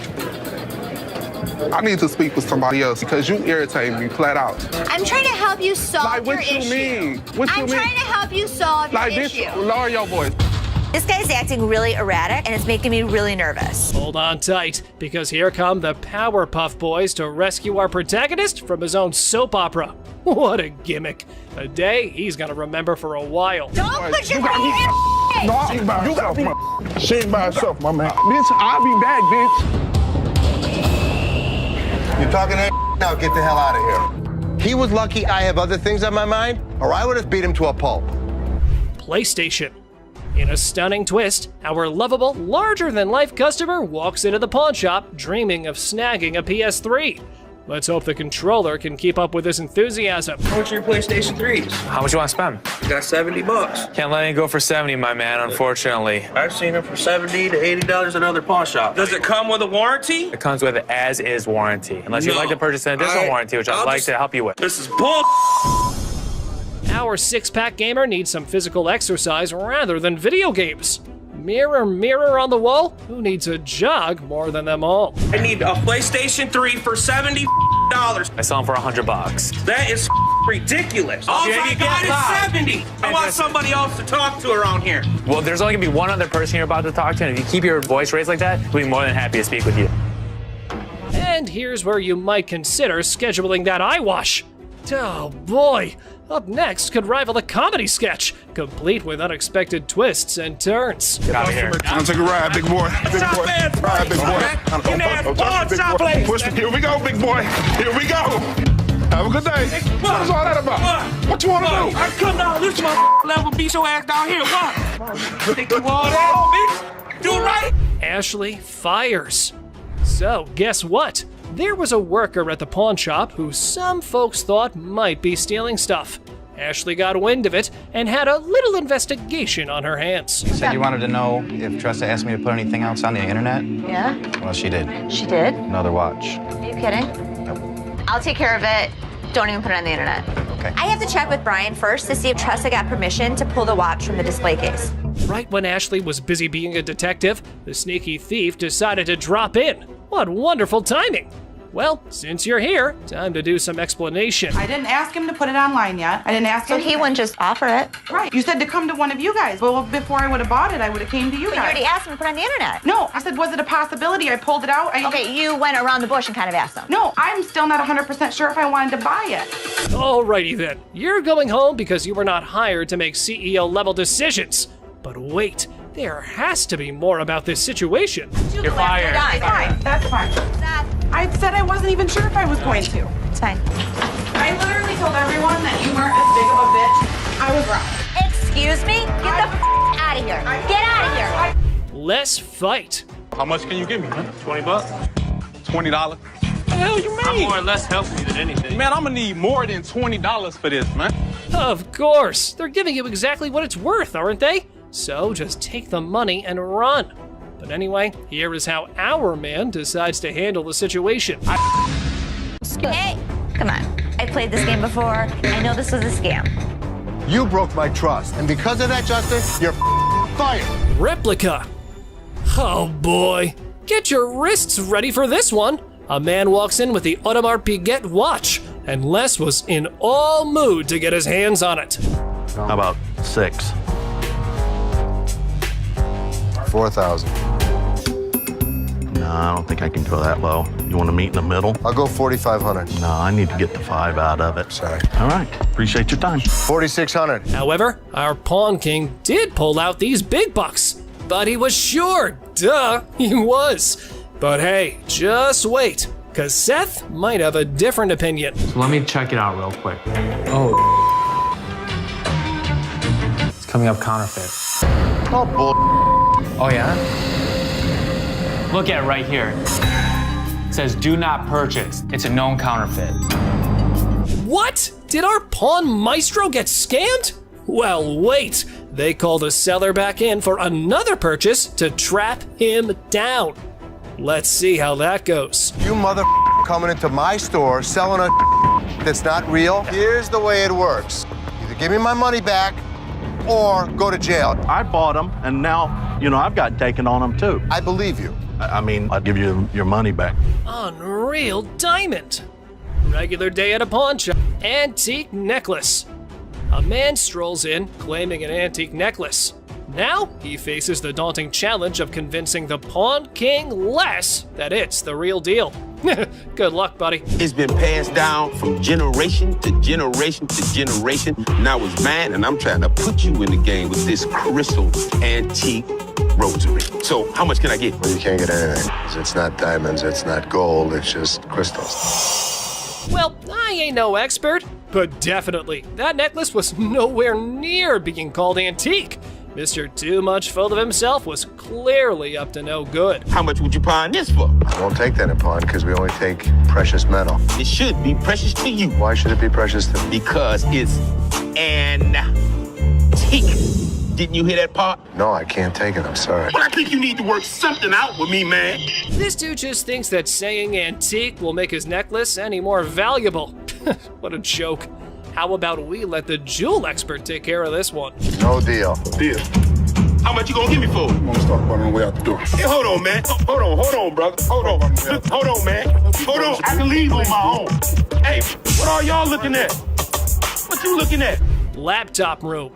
I need to speak with somebody else because you irritate me flat out. I'm trying to help you solve your issue. What you mean? What you mean? I'm trying to help you solve your issue. Lower your voice. This guy's acting really erratic and it's making me really nervous. Hold on tight, because here come the Powerpuff Boys to rescue our protagonist from his own soap opera. What a gimmick. A day he's gonna remember for a while. Don't put your finger in her face! No, you got me. She ain't by herself, my man. Bitch, I'll be back, bitch. You're talking that now, get the hell out of here. He was lucky I have other things on my mind, or I would have beat him to a pulp. PlayStation. In a stunning twist, our lovable, larger-than-life customer walks into the pawn shop dreaming of snagging a PS3. Let's hope the controller can keep up with his enthusiasm. How much are your PlayStation 3s? How much you want to spend? You got $70. Can't let it go for 70, my man, unfortunately. I've seen them for $70 to $80 at other pawn shops. Does it come with a warranty? It comes with an as-is warranty, unless you'd like to purchase an additional warranty, which I'd like to help you with. This is bull. Our six-pack gamer needs some physical exercise rather than video games. Mirror, mirror on the wall, who needs a jog more than them all? I need a PlayStation 3 for $70. I sell them for $100. That is ridiculous. All I got is $70. I want somebody else to talk to around here. Well, there's only gonna be one other person you're about to talk to, and if you keep your voice raised like that, we'll be more than happy to speak with you. And here's where you might consider scheduling that eye wash. Oh boy, up next could rival a comedy sketch, complete with unexpected twists and turns. Get out of here. I'll take a ride, big boy. Big boy. Ride, big boy. Here we go, big boy. Here we go. Have a good day. What is all that about? What you want to do? I come down this level, beat your ass down here. What? Think you all that, bitch? Do it right. Ashley fires. So, guess what? There was a worker at the pawn shop who some folks thought might be stealing stuff. Ashley got wind of it and had a little investigation on her hands. You said you wanted to know if Tressa asked me to put anything else on the internet? Yeah? Well, she did. She did? Another watch. Are you kidding? Nope. I'll take care of it. Don't even put it on the internet. Okay. I have to check with Brian first to see if Tressa got permission to pull the watch from the display case. Right when Ashley was busy being a detective, the sneaky thief decided to drop in. What wonderful timing! Well, since you're here, time to do some explanation. I didn't ask him to put it online yet. I didn't ask him. So he wouldn't just offer it? Right. You said to come to one of you guys. Well, before I would have bought it, I would have came to you But guys. you already asked him to put it on the internet. No, I said, was it a possibility? I pulled it out. Okay, you went around the bush and kind of asked him. No, I'm still not 100% sure if I wanted to buy it. Alrighty then, you're going home because you were not hired to make CEO-level decisions. But wait, there has to be more about this situation. You're fired. Fine, that's fine. I said I wasn't even sure if I was going to. It's fine. I literally told everyone that you weren't as big of a bitch. I was wrong. Excuse me? Get the out of here. Get out of here. Let's fight. How much can you give me, man? 20 bucks? $20? What the hell you mean? I'm more or less helping you than anything. Man, I'm gonna need more than $20 for this, man. Of course, they're giving you exactly what it's worth, aren't they? So just take the money and run. But anyway, here is how our man decides to handle the situation. Hey, come on. I played this game before. I know this was a scam. You broke my trust, and because of that, Justin, you're fired. Replica. Oh boy. Get your wrists ready for this one. A man walks in with the Audemars Piguet watch, and Les was in all mood to get his hands on it. How about 6? 4,000. No, I don't think I can go that low. You want to meet in the middle? I'll go 4,500. No, I need to get the 5 out of it. Sorry. All right. Appreciate your time. 4,600. However, our Pawn King did pull out these big bucks. But he was sure. Duh, he was. But hey, just wait, because Seth might have a different opinion. So let me check it out real quick. Oh. It's coming up counterfeit. Oh, bull. Oh, yeah? Look at it right here. It says do not purchase. It's a known counterfeit. What? Did our pawn maestro get scammed? Well, wait. They call the seller back in for another purchase to trap him down. Let's see how that goes. You mother coming into my store selling a that's not real. Here's the way it works. Either give me my money back or go to jail. I bought them, and now, I've got taken on them too. I believe you. I mean, I'll give you your money back. Unreal diamond. Regular day at a pawn shop. Antique necklace. A man strolls in claiming an antique necklace. Now he faces the daunting challenge of convincing the Pawn King less that it's the real deal. Good luck, buddy. It's been passed down from generation to generation to generation. Now it's mine, and I'm trying to put you in the game with this crystal antique rosary. So how much can I get? Well, you can't get anything. It's not diamonds, it's not gold, it's just crystals. Well, I ain't no expert, but definitely, that necklace was nowhere near being called antique. Mr. Too Much Full of Himself was clearly up to no good. How much would you pawn this for? I won't take that in pawn because we only take precious metal. It should be precious to you. Why should it be precious to me? Because it's antique. Didn't you hear that part? No, I can't take it. I'm sorry. But I think you need to work something out with me, man. This dude just thinks that saying antique will make his necklace any more valuable. What a joke. How about we let the jewel expert take care of this one? No deal. Deal. How much you gonna give me for it? I'm gonna start running away out the door. Hey, hold on, man. Hold on, brother. Hold on. Look, hold on, man. Hold on. I can leave on my own. Hey, what are y'all looking at? What you looking at? Laptop room.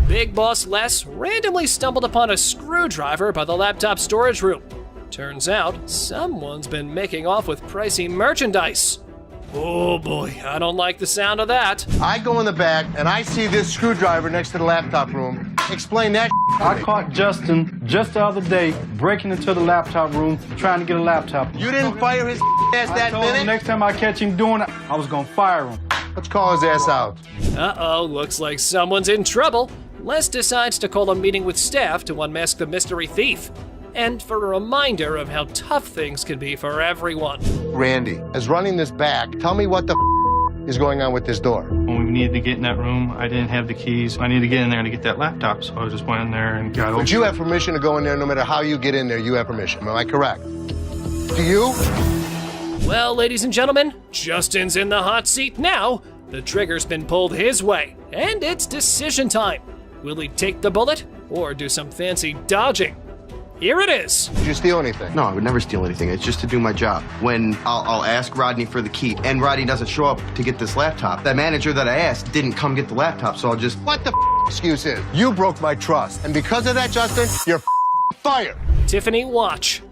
Big Boss Les randomly stumbled upon a screwdriver by the laptop storage room. Turns out, someone's been making off with pricey merchandise. Oh boy, I don't like the sound of that. I go in the back and I see this screwdriver next to the laptop room. Explain that. I caught Justin just the other day breaking into the laptop room trying to get a laptop. You didn't fire his ass that minute? Next time I catch him doing it, I was gonna fire him. Let's call his ass out. Uh-oh, looks like someone's in trouble. Les decides to call a meeting with staff to unmask the mystery thief. And for a reminder of how tough things can be for everyone. Randy, as running this back, tell me what the is going on with this door. When we needed to get in that room, I didn't have the keys. I needed to get in there to get that laptop, so I just went in there and got over. But you have permission to go in there no matter how you get in there, you have permission. Am I correct? Do you? Well, ladies and gentlemen, Justin's in the hot seat now. The trigger's been pulled his way, and it's decision time. Will he take the bullet or do some fancy dodging? Here it is. Did you steal anything? No, I would never steal anything. It's just to do my job. When I'll ask Rodney for the key, and Rodney doesn't show up to get this laptop, that manager that I asked didn't come get the laptop, so I'll just... What the excuse is? You broke my trust, and because of that, Justin, you're fired. Tiffany watch.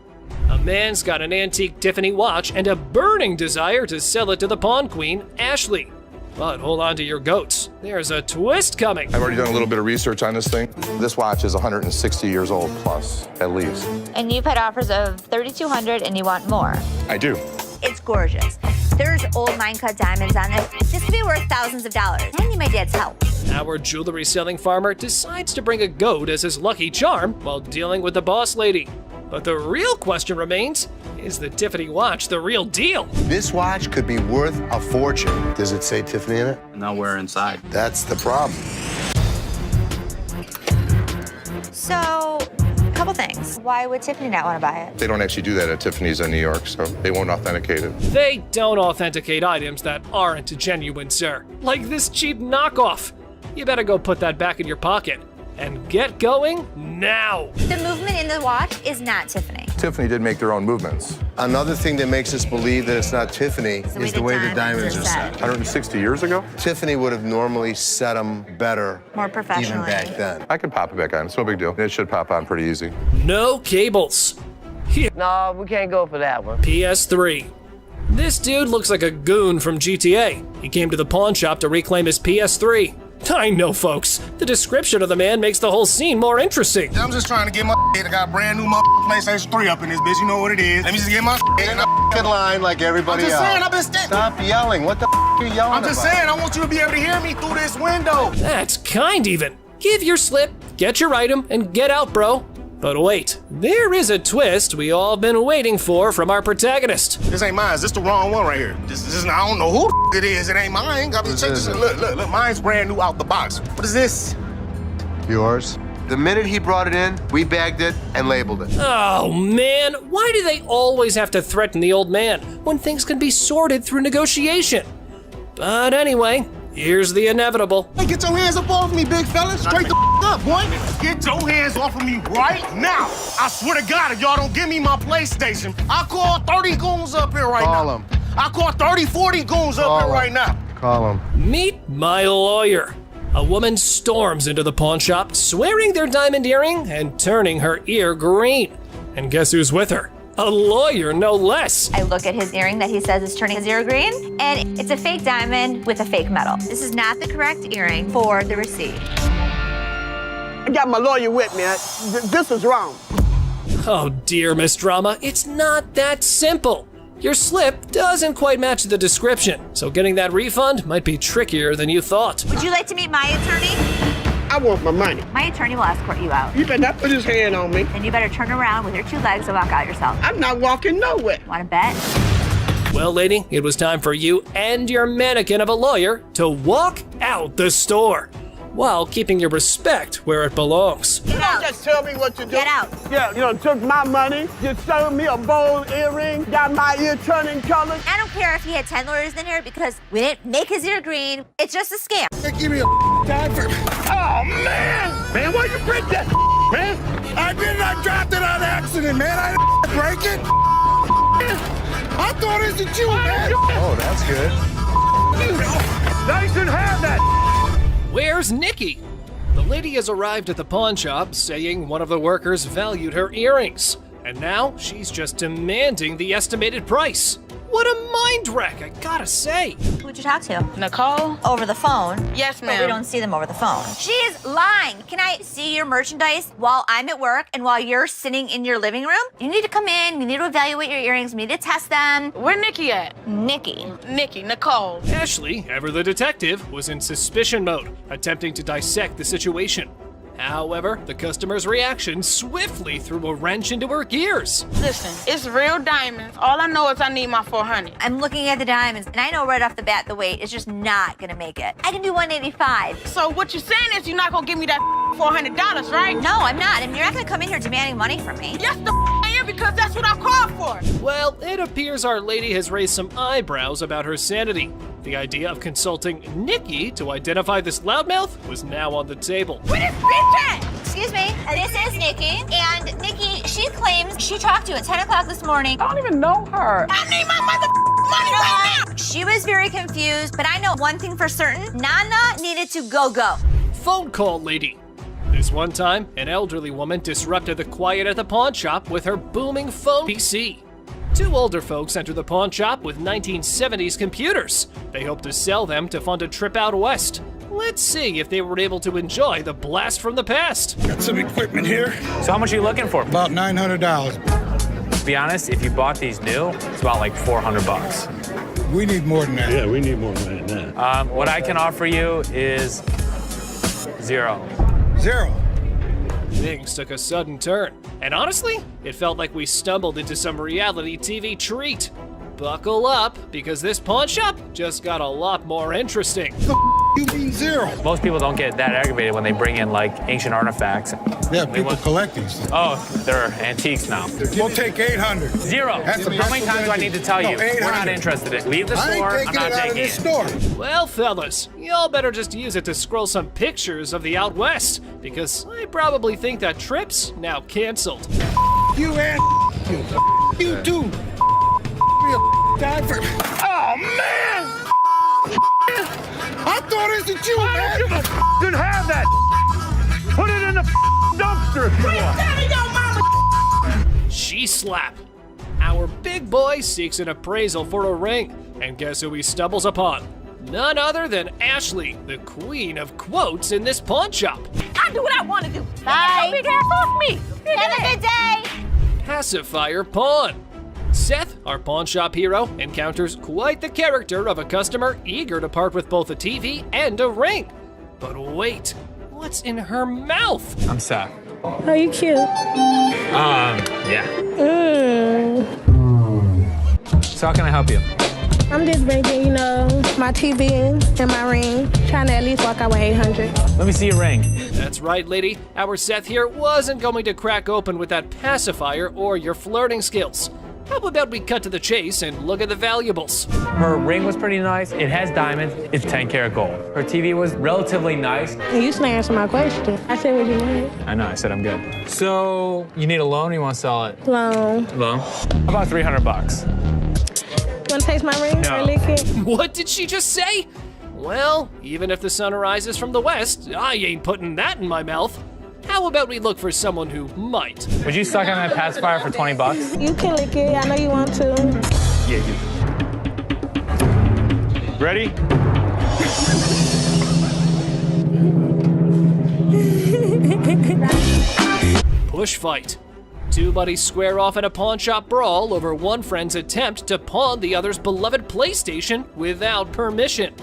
A man's got an antique Tiffany watch and a burning desire to sell it to the pawn queen, Ashley. But hold on to your goats. There's a twist coming. I've already done a little bit of research on this thing. This watch is 160 years old plus, at least. And you've had offers of $3,200 and you want more. I do. It's gorgeous. There's old mine-cut diamonds on this. This could be worth thousands of dollars. I need my dad's help. Our jewelry-selling farmer decides to bring a goat as his lucky charm while dealing with the boss lady. But the real question remains, is the Tiffany watch the real deal? This watch could be worth a fortune. Does it say Tiffany in it? Nowhere inside. That's the problem. So, a couple things. Why would Tiffany not want to buy it? They don't actually do that at Tiffany's in New York, so they won't authenticate it. They don't authenticate items that aren't genuine, sir. Like this cheap knockoff. You better go put that back in your pocket. And get going now. The movement in the watch is not Tiffany. Tiffany did make their own movements. Another thing that makes us believe that it's not Tiffany is the way the diamonds are set. 160 years ago? Tiffany would have normally set them better. More professionally. Even back then. I can pop it back on. It's no big deal. It should pop on pretty easy. No cables. Here. No, we can't go for that one. PS3. This dude looks like a goon from GTA. He came to the pawn shop to reclaim his PS3. I know, folks. The description of the man makes the whole scene more interesting. I'm just trying to get my I got a brand new PlayStation 3 up in this bitch. You know what it is. Let me just get my in line like everybody else. I'm just saying, I've been standing. Stop yelling. What the are you yelling I'm just about? saying, I want you to be able to hear me through this window. That's kind even. Give your slip, get your item, and get out, bro. But wait, there is a twist we all been waiting for from our protagonist. This ain't mine. This the wrong one right here. This is I don't know who it is. It ain't mine. Got me check this. Look. Mine's brand new out the box. What is this? Yours. The minute he brought it in, we bagged it and labeled it. Oh man, why do they always have to threaten the old man when things can be sorted through negotiation? But anyway, here's the inevitable. Hey, get your hands up off me, big fella. Straight the up, boy. Get your hands off of me right now. I swear to God, if y'all don't give me my PlayStation, I'll call 30 goons up here right now. Call him. I'll call 30, 40 goons up here right now. Call him. Meet my lawyer. A woman storms into the pawn shop, swearing their diamond earring and turning her ear green. And guess who's with her? A lawyer, no less. I look at his earring that he says is turning his ear green, and it's a fake diamond with a fake metal. This is not the correct earring for the receipt. I got my lawyer with me. This is wrong. Oh dear, Miss Drama, it's not that simple. Your slip doesn't quite match the description, so getting that refund might be trickier than you thought. Would you like to meet my attorney? I want my money. My attorney will escort you out. You better not put his hand on me. Then you better turn around with your 2 legs and walk out yourself. I'm not walking nowhere. Want to bet? Well, lady, it was time for you and your mannequin of a lawyer to walk out the store, while keeping your respect where it belongs. You don't just tell me what to do. Get out. Yeah, you know, took my money, just sold me a bold earring, got my ear turning colors. I don't care if he had 10 lawyers in here because we didn't make his ear green. It's just a scam. Give me a time for. Oh, man! Man, why you break that, man? I did not drop it on accident, man. I didn't break it. I thought it was you, man. Oh, that's good. Now you shouldn't have that. Where's Nikki? The lady has arrived at the pawn shop saying one of the workers valued her earrings, and now she's just demanding the estimated price. What a mind wreck, I gotta say. Who'd you talk to? Nicole? Over the phone. Yes, But ma'am. we don't see them over the phone. She is lying. Can I see your merchandise while I'm at work and while you're sitting in your living room? You need to come in, you need to evaluate your earrings, we need to test them. Where Nikki at? Nikki. Nicole. Ashley, ever the detective, was in suspicion mode, attempting to dissect the situation. However, the customer's reaction swiftly threw a wrench into her gears. Listen, it's real diamonds. All I know is I need my 400. I'm looking at the diamonds, and I know right off the bat the weight is just not gonna make it. I can do 185. So what you're saying is you're not gonna give me that $400, right? No, I'm not. And you're not gonna come in here demanding money from me. Yes, I am, because that's what I called for. Well, it appears our lady has raised some eyebrows about her sanity. The idea of consulting Nikki to identify this loudmouth was now on the table. Where this bitch at? Excuse me, this is Nikki, and Nikki, she claims she talked to you at 10 o'clock this morning. I don't even know her. I need my money right now. She was very confused, but I know one thing for certain, Nana needed to go. Phone call lady. This one time, an elderly woman disrupted the quiet at the pawn shop with her booming phone PC. 2 older folks enter the pawn shop with 1970s computers. They hope to sell them to fund a trip out west. Let's see if they were able to enjoy the blast from the past. Got some equipment here. So how much are you looking for? About $900. To be honest, if you bought these new, it's about like $400. We need more than that. Yeah, we need more than that. What I can offer you is 0. 0. Things took a sudden turn, and honestly, it felt like we stumbled into some reality TV treat. Buckle up, because this pawn shop just got a lot more interesting. You mean 0? Most people don't get that aggravated when they bring in like ancient artifacts. Yeah, people collect these. Oh, they're antiques now. We'll take 800. 0. How many times do I need to tell you? We're not interested in it. Leave the store. I'm not taking it. Well, fellas, y'all better just use it to scroll some pictures of the out west, because I probably think that trip's now canceled. You and you. You too. Oh, man! I thought it was you, man! Didn't have that. Put it in the dumpster if you want. She slap. Our big boy seeks an appraisal for a ring, and guess who he stumbles upon? None other than Ashley, the queen of quotes in this pawn shop. I do what I want to do. Bye. Big ass off me. Have a good day. Pacifier pawn. Seth, our pawn shop hero, encounters quite the character of a customer eager to part with both a TV and a ring. But wait, what's in her mouth? I'm Seth. Oh, you cute. Yeah. So how can I help you? I'm just bringing, you know, my TV and my ring, trying to at least walk out with 800. Let me see your ring. That's right, lady. Our Seth here wasn't going to crack open with that pacifier or your flirting skills. How about we cut to the chase and look at the valuables? Her ring was pretty nice. It has diamonds. It's 10 karat gold. Her TV was relatively nice. You still answer my question. I said what you wanted. I know, I said I'm good. So, you need a loan or you want to sell it? Loan. Loan? About $300. Want to taste my ring? No. Or lick it? What did she just say? Well, even if the sun rises from the west, I ain't putting that in my mouth. How about we look for someone who might? Would you suck on that pacifier for 20 bucks? You can lick it. I know you want to. Yeah, you. Ready? Push fight. Two buddies square off in a pawn shop brawl over one friend's attempt to pawn the other's beloved PlayStation without permission.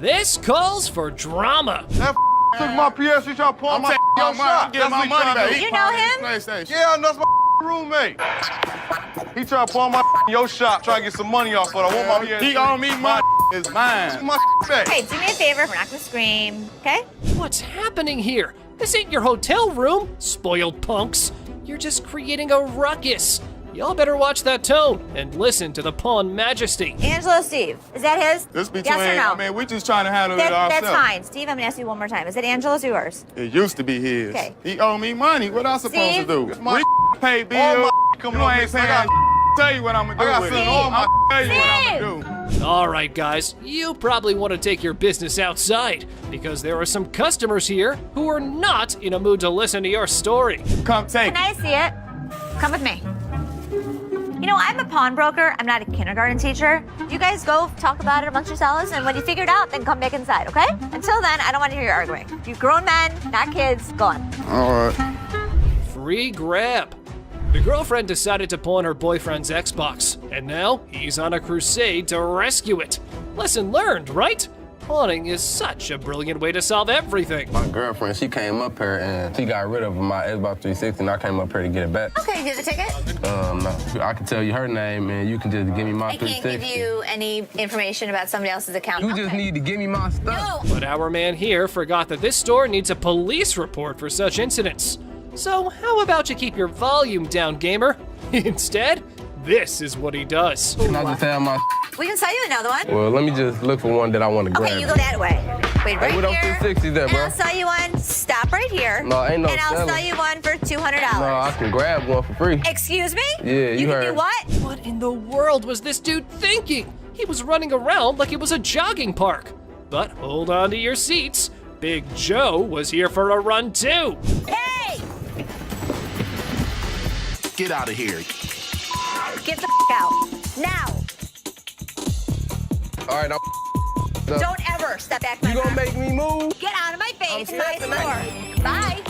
This calls for drama. Took my PS, he tried to pawn my shop. Get my money back. You know him? Yeah, I know that's my roommate. He tried to pawn my your shop, try to get some money off, but I want my PS. He owe me money. It's mine. My back. Hey, do me a favor. We're not gonna scream, okay? What's happening here? This ain't your hotel room, spoiled punks. You're just creating a ruckus. Y'all better watch that tone and listen to the pawn majesty. Angelo Steve, is that his? This between, yes or no? I mean, we just trying to handle it ourselves. That's fine. Steve, I'm gonna ask you one more time. Is it Angelo's or yours? It used to be his. Okay. He owe me money. What else supposed Steve? to do? My Pay bills. coming You on ain't this. saying tell you what I'm gonna do. I got with send it. all my I'll tell you what I'm gonna do. All right, guys, you probably want to take your business outside because there are some customers here who are not in a mood to listen to your story. Come take Can I see it? Come with me. You know, I'm a pawnbroker. I'm not a kindergarten teacher. You guys go talk about it amongst yourselves, and when you figure it out, then come back inside, okay? Until then, I don't want to hear you arguing. You grown men, not kids, go on. All right. Free grab. The girlfriend decided to pawn her boyfriend's Xbox, and now he's on a crusade to rescue it. Lesson learned, right? Pawning is such a brilliant way to solve everything. My girlfriend, she came up here and she got rid of my Xbox 360 and I came up here to get it back. Okay, you get the ticket? No. I can tell you her name and you can just give me my I can't 360. give you any information about somebody else's account. You just need to give me my stuff. But our man here forgot that this store needs a police report for such incidents. So how about you keep your volume down, gamer? Instead, this is what he does. Can I just have my We can sell you another one. Well, let me just look for one that I want to grab. Okay, you go that way. Wait right Hey, what here. else 360 there, And bro? I'll sell you one. Stop right here. No, ain't no And I'll selling. sell you one for $200. No, I can grab one for free. Excuse me? Yeah, you can heard. do what? What in the world was this dude thinking? He was running around like it was a jogging park. But hold on to your seats. Big Joe was here for a run too. Hey! Get out of here. Get the out. Now. All right, Don't ever step back. You gonna make me move? Get out of my face. My store. Bye.